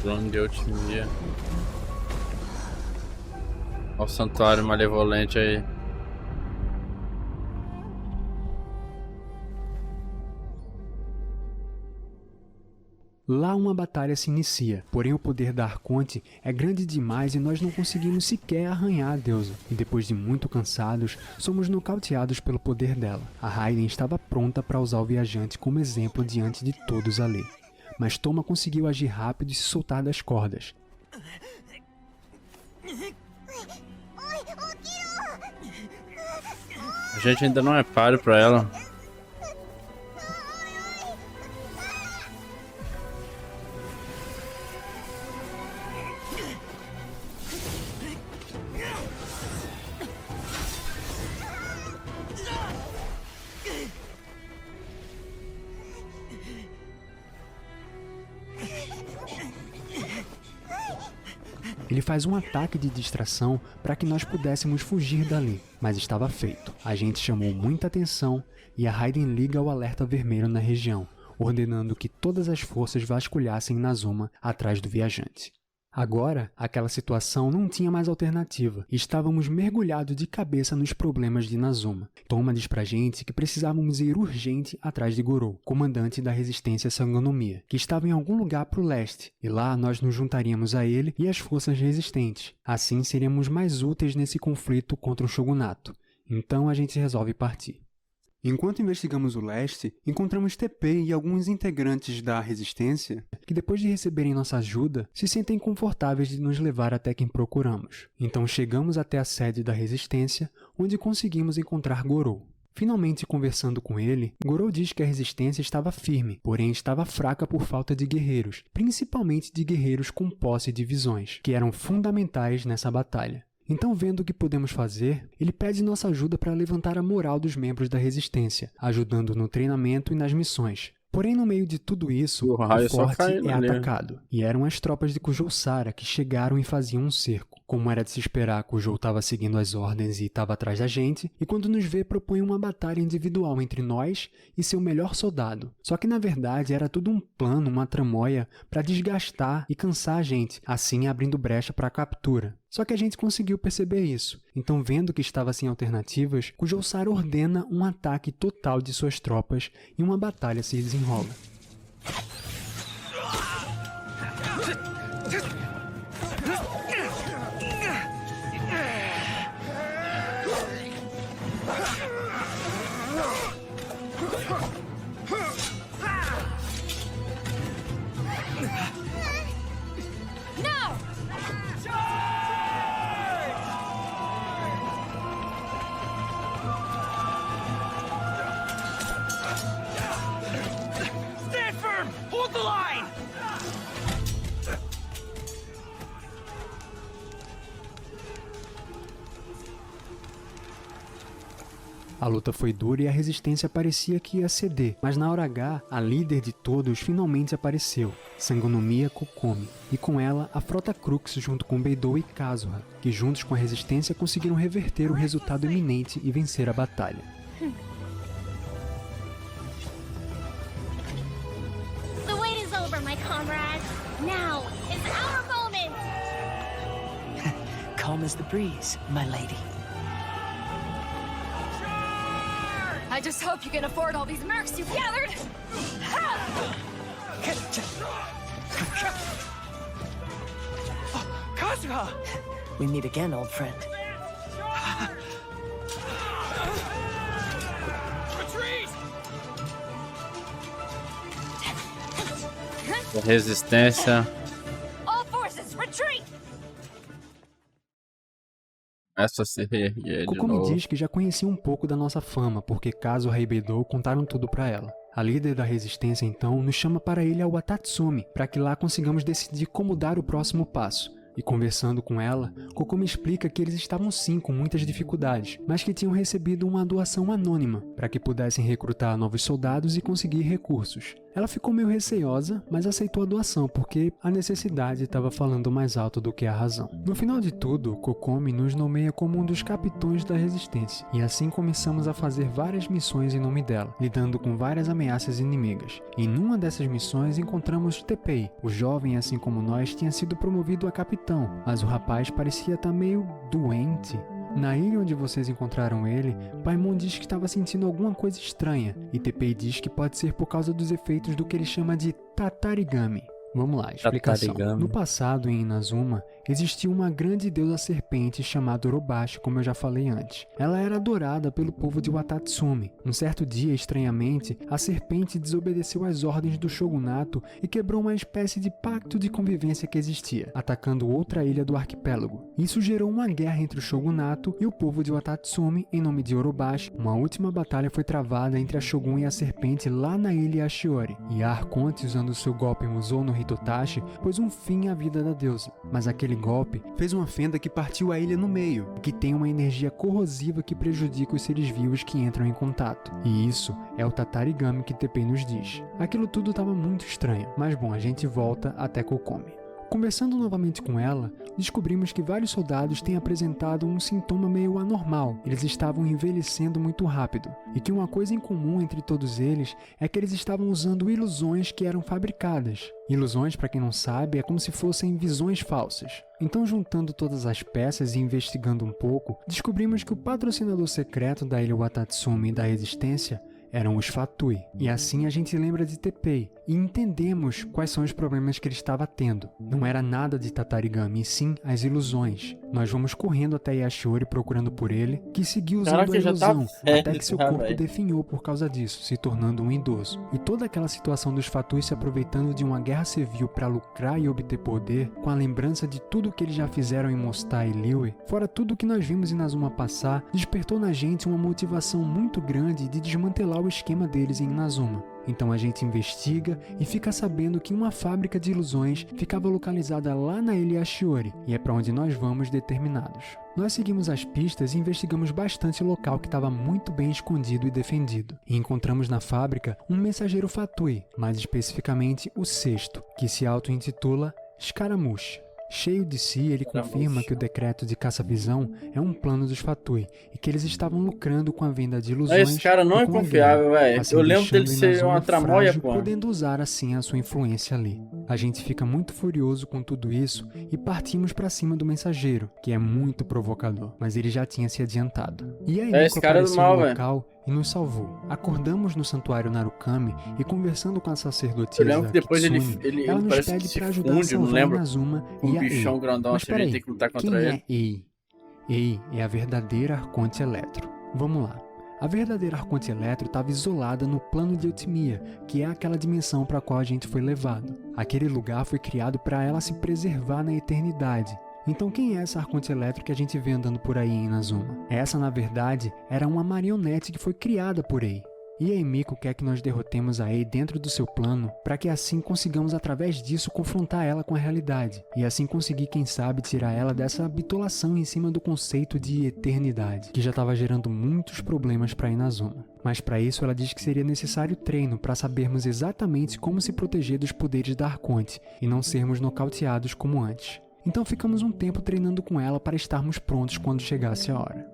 Plano de alquimia. Olha o santuário malevolente aí. Lá uma batalha se inicia, porém o poder da Arconte é grande demais e nós não conseguimos sequer arranhar a deusa. E depois de muito cansados, somos nocauteados pelo poder dela. A Raiden estava pronta para usar o viajante como exemplo diante de todos ali. Mas Toma conseguiu agir rápido e se soltar das cordas. A gente ainda não é páreo pra ela. Ele faz um ataque de distração para que nós pudéssemos fugir dali, mas estava feito. A gente chamou muita atenção e a Raiden liga o alerta vermelho na região, ordenando que todas as forças vasculhassem Inazuma atrás do viajante. Agora, aquela situação não tinha mais alternativa e estávamos mergulhados de cabeça nos problemas de Inazuma. Toma diz pra gente que precisávamos ir urgente atrás de Gorou, comandante da resistência Sangonomiya, que estava em algum lugar pro leste, e lá nós nos juntaríamos a ele e às forças resistentes. Assim seríamos mais úteis nesse conflito contra o Shogunato. Então a gente resolve partir. Enquanto investigamos o leste, encontramos TP e alguns integrantes da Resistência que, depois de receberem nossa ajuda, se sentem confortáveis de nos levar até quem procuramos. Então chegamos até a sede da Resistência, onde conseguimos encontrar Gorou. Finalmente conversando com ele, Gorou diz que a Resistência estava firme, porém estava fraca por falta de guerreiros, principalmente de guerreiros com posse de visões, que eram fundamentais nessa batalha. Então, vendo o que podemos fazer, ele pede nossa ajuda para levantar a moral dos membros da Resistência, ajudando no treinamento e nas missões. Porém, no meio de tudo isso, o forte é atacado. E eram as tropas de Kujou Sara que chegaram e faziam um cerco. Como era de se esperar, Kujou estava seguindo as ordens e estava atrás da gente, e quando nos vê propõe uma batalha individual entre nós e seu melhor soldado. Só que na verdade era tudo um plano, uma tramóia para desgastar e cansar a gente, assim abrindo brecha para a captura. Só que a gente conseguiu perceber isso. Então, vendo que estava sem alternativas, Kujou Sara ordena um ataque total de suas tropas e uma batalha se desenrola. A luta foi dura e a resistência parecia que ia ceder, mas na hora H, a líder de todos finalmente apareceu, Sangonomiya Kokomi, e com ela a frota Crux junto com Beidou e Kazuha, que juntos com a resistência conseguiram reverter o resultado iminente e vencer a batalha. The wait is over, my comrades. Now is our moment. Calm as the breeze, my lady. I just hope you can afford all these mercs you've gathered! Kazuha! We meet again, old friend. Resistência. All forces, retreat! Começa a se reerguer de Kokomi novo. diz que já conhecia um pouco da nossa fama, porque Kazuha e Beidou contaram tudo pra ela. A líder da resistência então nos chama para ele ao Watatsumi, para que lá consigamos decidir como dar o próximo passo. E conversando com ela, Kokomi explica que eles estavam sim com muitas dificuldades, mas que tinham recebido uma doação anônima, para que pudessem recrutar novos soldados e conseguir recursos. Ela ficou meio receosa, mas aceitou a doação porque a necessidade estava falando mais alto do que a razão. No final de tudo, Kokomi nos nomeia como um dos capitões da resistência, e assim começamos a fazer várias missões em nome dela, lidando com várias ameaças inimigas. Em uma dessas missões encontramos Teppei. O jovem, assim como nós, tinha sido promovido a capitão, mas o rapaz parecia estar meio doente. Na ilha onde vocês encontraram ele, Paimon diz que estava sentindo alguma coisa estranha, e Teppei diz que pode ser por causa dos efeitos do que ele chama de Tatarigami. Vamos lá, explicação. Tatarigami. No passado, em Inazuma, existia uma grande deusa serpente chamada Orobashi, como eu já falei antes. Ela era adorada pelo povo de Watatsumi. Um certo dia, estranhamente, a serpente desobedeceu às ordens do shogunato e quebrou uma espécie de pacto de convivência que existia, atacando outra ilha do arquipélago. Isso gerou uma guerra entre o shogunato e o povo de Watatsumi em nome de Orobashi. Uma última batalha foi travada entre a Shogun e a serpente lá na ilha Ashiori, e a Arconte, usando seu golpe Musou no Hitotashi, pôs um fim à vida da deusa. Mas aquele golpe fez uma fenda que partiu a ilha no meio, e que tem uma energia corrosiva que prejudica os seres vivos que entram em contato. E isso é o Tatarigami que Teppei nos diz. Aquilo tudo estava muito estranho, mas bom, a gente volta até Kokomi. Conversando novamente com ela, descobrimos que vários soldados têm apresentado um sintoma meio anormal. Eles estavam envelhecendo muito rápido, e que uma coisa em comum entre todos eles é que eles estavam usando ilusões que eram fabricadas. Ilusões, para quem não sabe, é como se fossem visões falsas. Então, juntando todas as peças e investigando um pouco, descobrimos que o patrocinador secreto da ilha Watatsumi e da Resistência eram os Fatui, e assim a gente lembra de Teppei e entendemos quais são os problemas que ele estava tendo. Não era nada de Tatarigami, e sim as ilusões. Nós vamos correndo até Yashiori procurando por ele, que seguiu usando Caraca, a já tá ilusão, velho, até que seu corpo velho. definhou por causa disso, se tornando um idoso. E toda aquela situação dos Fatui se aproveitando de uma guerra civil para lucrar e obter poder, com a lembrança de tudo que eles já fizeram em Mostar e Liyue, fora tudo que nós vimos em Inazuma passar, despertou na gente uma motivação muito grande de desmantelar o esquema deles em Inazuma. Então a gente investiga e fica sabendo que uma fábrica de ilusões ficava localizada lá na ilha Ashiori, e é para onde nós vamos determinados. Nós seguimos as pistas e investigamos bastante o local que estava muito bem escondido e defendido. E encontramos na fábrica um mensageiro Fatui, mais especificamente o sexto, que se auto-intitula Scaramouche. Cheio de si, ele confirma que o decreto de caça-visão é um plano dos Fatui e que eles estavam lucrando com a venda de ilusões. Esse cara não e é com a confiável, guerra, velho. assim Eu lembro deixando dele ser Inazuma uma tramóia, frágil, pô. podendo usar assim a sua influência ali. A gente fica muito furioso com tudo isso e partimos para cima do mensageiro, que é muito provocador, mas ele já tinha se adiantado. E aí Esse cara é do apareceu mal, no velho. local e nos salvou. Acordamos no santuário Narukami e conversando com a Eu sacerdotisa lembro que depois ele Kitsune, ela nos parece que pede se para ajudar a funde, não salvar lembro. Inazuma Um e a Ei. bichão grandão Mas assim, a gente peraí, tem que lutar contra quem ele. é Ei? Ei é a verdadeira Arconte Eletro. Vamos lá. A verdadeira Arconte Eletro estava isolada no plano de Eutimia, que é aquela dimensão para a qual a gente foi levado. Aquele lugar foi criado para ela se preservar na eternidade. Então quem é essa Arconte Eletro que a gente vê andando por aí em Inazuma? Essa, na verdade, era uma marionete que foi criada por Ei. E a Emiko quer que nós derrotemos a Ei dentro do seu plano, para que assim consigamos através disso confrontar ela com a realidade, e assim conseguir, quem sabe, tirar ela dessa bitolação em cima do conceito de eternidade, que já estava gerando muitos problemas para Inazuma. Mas para isso ela diz que seria necessário treino para sabermos exatamente como se proteger dos poderes da Arconte e não sermos nocauteados como antes. Então ficamos um tempo treinando com ela para estarmos prontos quando chegasse a hora.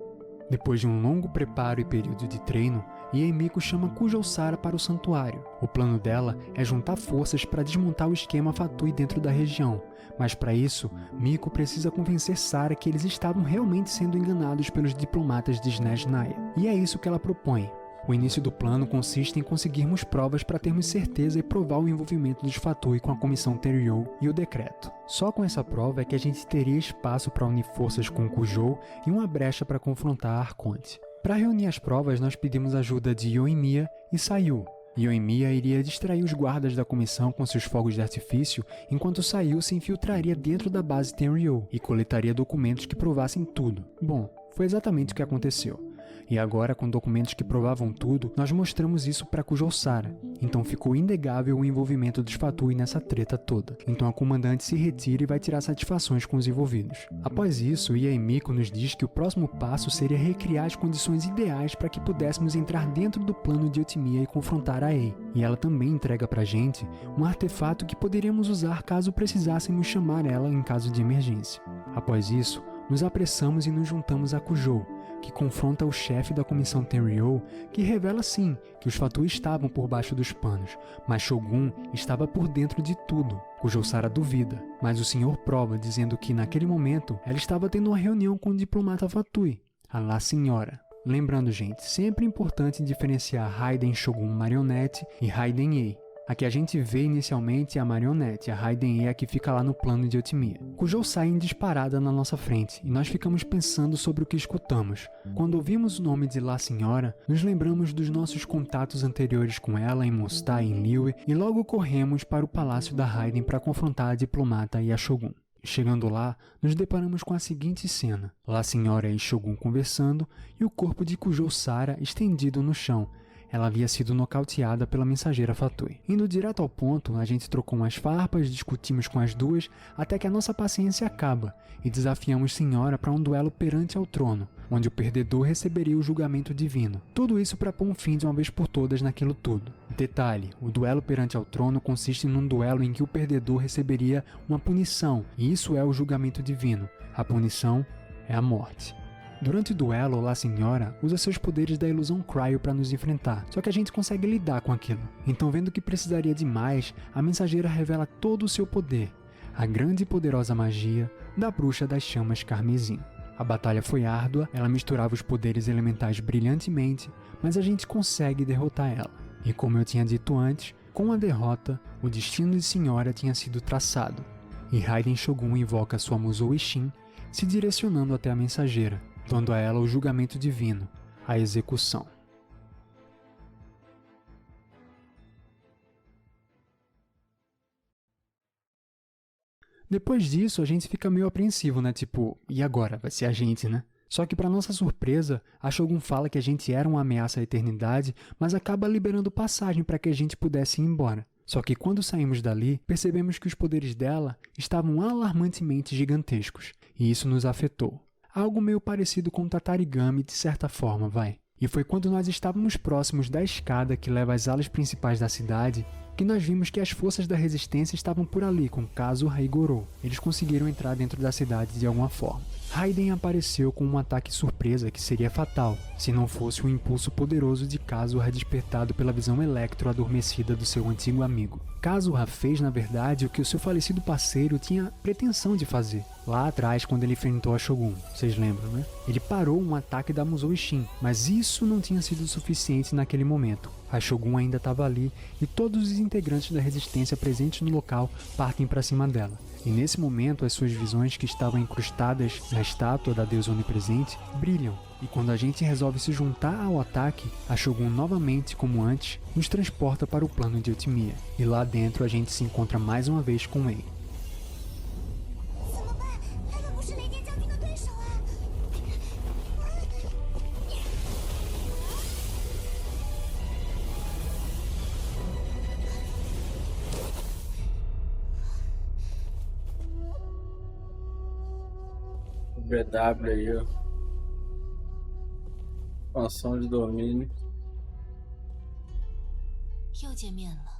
Depois de um longo preparo e período de treino, Emiko chama Kujou Sara para o santuário. O plano dela é juntar forças para desmontar o esquema Fatui dentro da região, mas para isso, Miko precisa convencer Sara que eles estavam realmente sendo enganados pelos diplomatas de Snezhnaya. E é isso que ela propõe. O início do plano consiste em conseguirmos provas para termos certeza e provar o envolvimento dos Fatui com a Comissão Tenryou e o decreto. Só com essa prova é que a gente teria espaço para unir forças com Kujou e uma brecha para confrontar a Arconte. Para reunir as provas, nós pedimos ajuda de Yoimiya e Sayu. Yoimiya iria distrair os guardas da comissão com seus fogos de artifício, enquanto Sayu se infiltraria dentro da base Tenryou e coletaria documentos que provassem tudo. Bom, foi exatamente o que aconteceu. E agora, com documentos que provavam tudo, nós mostramos isso para Kujou Sara. Então ficou inegável o envolvimento dos Fatui nessa treta toda. Então a comandante se retira e vai tirar satisfações com os envolvidos. Após isso, Emiko nos diz que o próximo passo seria recriar as condições ideais para que pudéssemos entrar dentro do plano de Otimiya e confrontar a Ei. E ela também entrega pra gente um artefato que poderíamos usar caso precisássemos chamar ela em caso de emergência. Após isso, nos apressamos e nos juntamos a Kujou, que confronta o chefe da comissão Tenryou, que revela sim que os Fatui estavam por baixo dos panos, mas Shogun estava por dentro de tudo. Kujou Sara duvida, mas o senhor prova dizendo que naquele momento ela estava tendo uma reunião com o diplomata Fatui, a La Senhora. Lembrando, gente, sempre importante diferenciar Raiden Shogun Marionette e Raiden Ei. A que a gente vê inicialmente é a Marionette, a Raiden é a que fica lá no plano de Otimiya. Kujou sai em disparada na nossa frente, e nós ficamos pensando sobre o que escutamos. Quando ouvimos o nome de La Senhora, nos lembramos dos nossos contatos anteriores com ela em Mostai e em Liyue, e logo corremos para o palácio da Raiden para confrontar a diplomata e a Shogun. Chegando lá, nos deparamos com a seguinte cena: La Senhora e Shogun conversando, e o corpo de Kujou Sara estendido no chão. Ela havia sido nocauteada pela mensageira Fatui. Indo direto ao ponto, a gente trocou umas farpas, discutimos com as duas, até que a nossa paciência acaba, e desafiamos Senhora para um duelo perante ao trono, onde o perdedor receberia o julgamento divino. Tudo isso para pôr um fim de uma vez por todas naquilo tudo. Detalhe, o duelo perante ao trono consiste num duelo em que o perdedor receberia uma punição, e isso é o julgamento divino. A punição é a morte. Durante o duelo, La Senhora usa seus poderes da ilusão Cryo para nos enfrentar, só que a gente consegue lidar com aquilo. Então, vendo que precisaria de mais, a mensageira revela todo o seu poder, a grande e poderosa magia da Bruxa das Chamas Carmesim. A batalha foi árdua, ela misturava os poderes elementais brilhantemente, mas a gente consegue derrotar ela. E como eu tinha dito antes, com a derrota, o destino de Senhora tinha sido traçado, e Raiden Shogun invoca sua Musou Ishin, se direcionando até a mensageira, dando a ela o julgamento divino, a execução. Depois disso, a gente fica meio apreensivo, né? Tipo, e agora? Vai ser a gente, né? Só que, para nossa surpresa, a Shogun fala que a gente era uma ameaça à eternidade, mas acaba liberando passagem para que a gente pudesse ir embora. Só que quando saímos dali, percebemos que os poderes dela estavam alarmantemente gigantescos, e isso nos afetou. Algo meio parecido com o Tatarigami de certa forma, vai. E foi quando nós estávamos próximos da escada que leva às alas principais da cidade que nós vimos que as forças da resistência estavam por ali com Kazuha e Gorou. Eles conseguiram entrar dentro da cidade de alguma forma. Raiden apareceu com um ataque surpresa que seria fatal, se não fosse o impulso poderoso de Kazuha despertado pela visão electro adormecida do seu antigo amigo. Kazuha fez, na verdade, o que o seu falecido parceiro tinha pretensão de fazer, lá atrás quando ele enfrentou a Shogun, vocês lembram, né? Ele parou um ataque da Musou Ishin, mas isso não tinha sido suficiente naquele momento. A Shogun ainda estava ali e todos os integrantes da resistência presentes no local partem para cima dela. E nesse momento as suas visões que estavam incrustadas na estátua da deusa onipresente brilham. E quando a gente resolve se juntar ao ataque, a Shogun novamente, como antes, nos transporta para o plano de Otimiya. E lá dentro a gente se encontra mais uma vez com Ei. BW aí, ó. Expansão de domínio. 又见面了。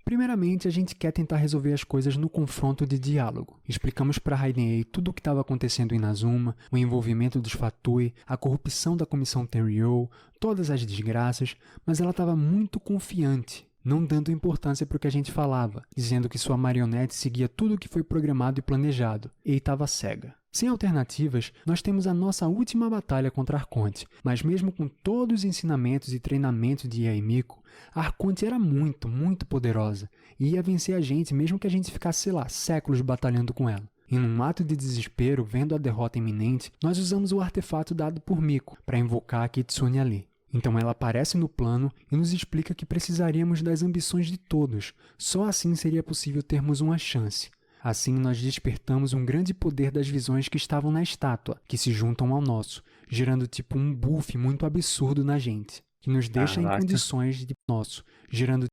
Primeiramente, a gente quer tentar resolver as coisas no confronto de diálogo. Explicamos para Raiden tudo o que estava acontecendo em Inazuma, o envolvimento dos Fatui, a corrupção da Comissão Tenryou, todas as desgraças, mas ela estava muito confiante, não dando importância para o que a gente falava, dizendo que sua marionete seguia tudo o que foi programado e planejado, e estava cega. Sem alternativas, nós temos a nossa última batalha contra Arconte, mas mesmo com todos os ensinamentos e treinamentos de Yae Miko, a Arconte era muito, muito poderosa e ia vencer a gente mesmo que a gente ficasse, sei lá, séculos batalhando com ela. E num ato de desespero, vendo a derrota iminente, nós usamos o artefato dado por Miko para invocar a Kitsune ali. Então ela aparece no plano e nos explica que precisaríamos das ambições de todos, só assim seria possível termos uma chance. Assim, nós despertamos um grande poder das visões que estavam na estátua, que se juntam ao nosso, gerando tipo um buff muito absurdo na gente, que nos deixa em condições de nosso, gerando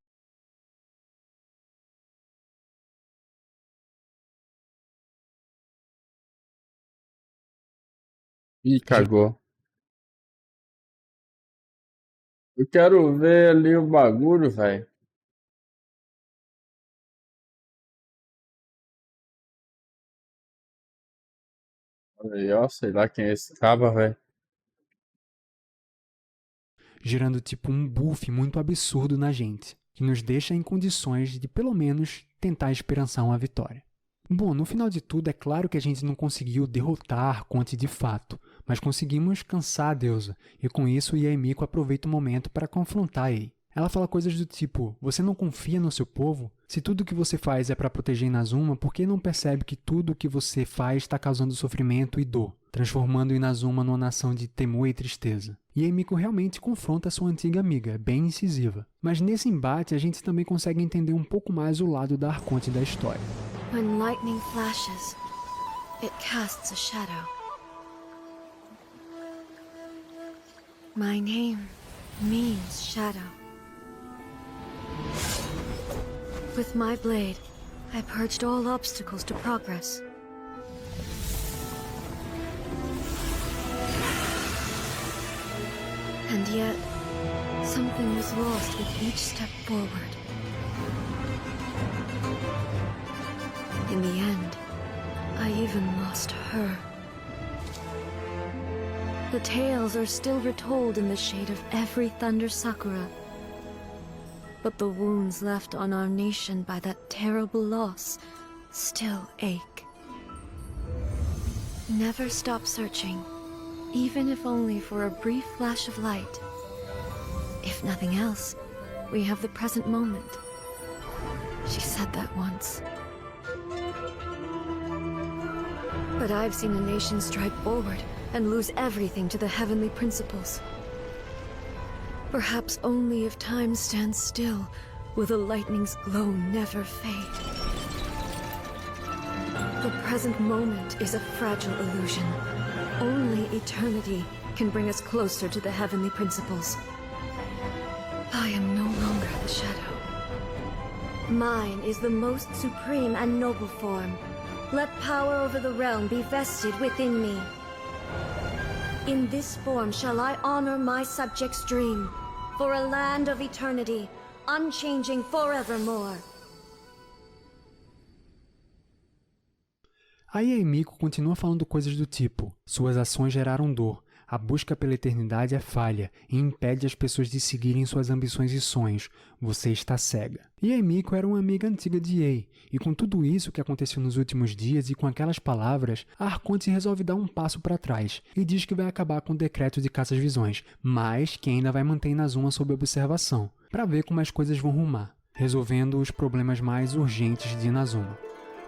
Ih, cagou. Eu quero ver ali o bagulho, velho. Olha aí, ó, sei lá quem é esse caba, velho. gerando tipo um buff muito absurdo na gente, que nos deixa em condições de pelo menos tentar esperançar uma vitória. Bom, no final de tudo, é claro que a gente não conseguiu derrotar Arconte de fato, mas conseguimos cansar a deusa, e com isso Yae Miko aproveita o momento para confrontar Ei. Ela fala coisas do tipo, você não confia no seu povo? Se tudo que você faz é para proteger Inazuma, por que não percebe que tudo o que você faz está causando sofrimento e dor, transformando Inazuma numa nação de temor e tristeza? E Yae Miko realmente confronta sua antiga amiga, bem incisiva. Mas nesse embate a gente também consegue entender um pouco mais o lado da Arconte da história. When lightning flashes, it casts a shadow. My name means shadow. With my blade, I purged all obstacles to progress. And yet, something was lost with each step forward. In the end, I even lost her. The tales are still retold in the shade of every Thunder Sakura. But the wounds left on our nation by that terrible loss still ache. Never stop searching, even if only for a brief flash of light. If nothing else, we have the present moment. She said that once. But I've seen a nation strike forward and lose everything to the heavenly principles. Perhaps only if time stands still will the lightning's glow never fade. The present moment is a fragile illusion. Only eternity can bring us closer to the heavenly principles. I am no longer the shadow. Mine is the most supreme and noble form. Let power over the realm be vested within me. In this form shall I honor my subjects' dream, for a land of eternity, unchanging forevermore. A Yae Miko continua falando coisas do tipo, suas ações geraram dor, a busca pela eternidade é falha e impede as pessoas de seguirem suas ambições e sonhos, você está cega. Yae Miko era uma amiga antiga de Yae, e com tudo isso que aconteceu nos últimos dias e com aquelas palavras, a Arconte resolve dar um passo para trás e diz que vai acabar com o decreto de caça-visões, mas que ainda vai manter Inazuma sob observação, para ver como as coisas vão rumar, resolvendo os problemas mais urgentes de Inazuma.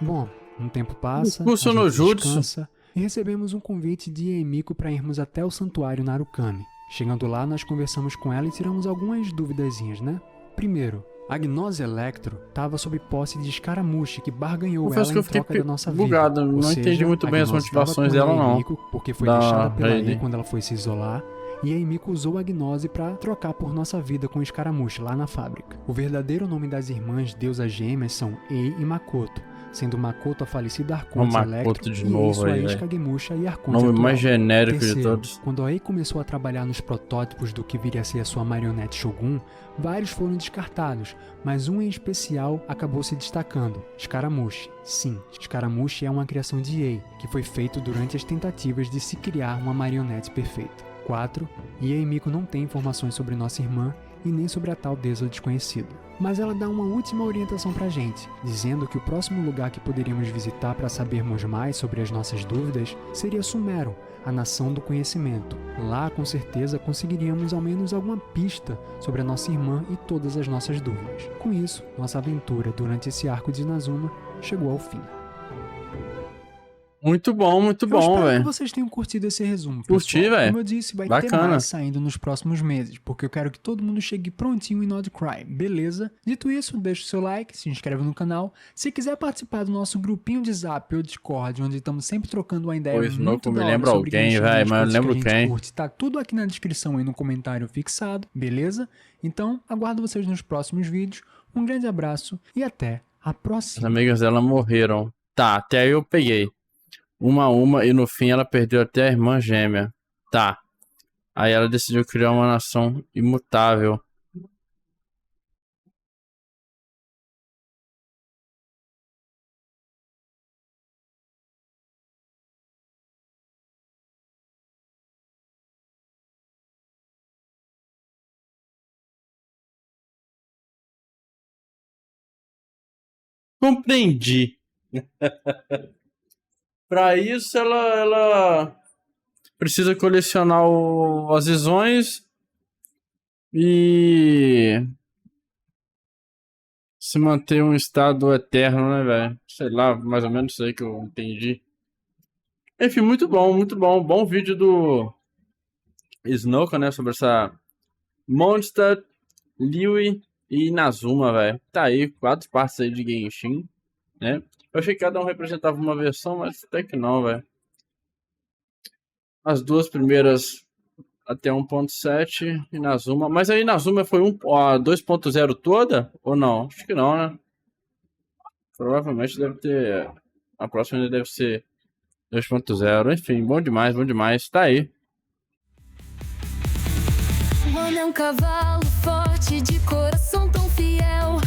Bom, um tempo passa, a gente descansa, e recebemos um convite de Yae Miko para irmos até o santuário Narukami. Chegando lá, nós conversamos com ela e tiramos algumas duvidazinhas, né? Primeiro, a Gnose Electro estava sob posse de Scaramucci, que barganhou ela em troca da nossa bugado, vida. não entendi muito bem as motivações dela, não. Miko, porque foi deixada pela Yae quando ela foi se isolar, e Yae Miko usou a Gnose para trocar por nossa vida com o Scaramucci lá na fábrica. O verdadeiro nome das irmãs deusas gêmeas são Ei e Makoto, sendo Makoto a falecida Arconte Electro de e novo sua aí, ex-Kagemusha e Arconte nome atual. mais genérico de Terceiro, todos. quando a Ei começou a trabalhar nos protótipos do que viria a ser a sua marionete Shogun, vários foram descartados, mas um em especial acabou se destacando, Scaramucci. Sim, Scaramucci é uma criação de Ei, que foi feito durante as tentativas de se criar uma marionete perfeita. 4. Ei e Miko não têm informações sobre nossa irmã e nem sobre a tal deusa desconhecida. Mas ela dá uma última orientação pra gente, dizendo que o próximo lugar que poderíamos visitar para sabermos mais sobre as nossas dúvidas seria Sumero, a nação do conhecimento. Lá, com certeza, conseguiríamos ao menos alguma pista sobre a nossa irmã e todas as nossas dúvidas. Com isso, nossa aventura durante esse arco de Inazuma chegou ao fim. Muito bom, Eu espero que velho. vocês tenham curtido esse resumo, Curti, pessoal. velho. Como eu disse, vai ter Bacana. mais saindo nos próximos meses, porque eu quero que todo mundo chegue prontinho em Nod Cry, beleza? Dito isso, deixa o seu like, se inscreve no canal. Se quiser participar do nosso grupinho de Zap ou Discord, onde estamos sempre trocando uma ideia Pois muito me da hora lembra sobre alguém, Genshin, velho, as mas eu coisas que a lembro gente quem. curte, tá tudo aqui na descrição e no comentário fixado, beleza? Então, aguardo vocês nos próximos vídeos. Um grande abraço e até a As próxima. amigas dela morreram. Tá, até aí eu peguei. Uma a uma, e no fim ela perdeu até a irmã gêmea. Tá. Aí ela decidiu criar uma nação imutável. Compreendi. Pra isso ela precisa colecionar as visões e se manter um estado eterno, né, velho? Sei lá, mais ou menos isso aí que eu entendi. Enfim, muito bom, muito bom. Bom vídeo do Snoka, né, sobre essa Mondstadt, Liyue e Inazuma, velho. Tá aí, 4 partes aí de Genshin, né? Eu achei que cada um representava uma versão, mas até que não, velho. As duas primeiras até 1.7 Inazuma. Mas a Inazuma foi a 2.0 toda? Ou não? Acho que não, né? Provavelmente deve ter... A próxima ainda deve ser 2.0. Enfim, bom demais, bom demais. Tá aí. O homem é um cavalo forte, de coração tão fiel.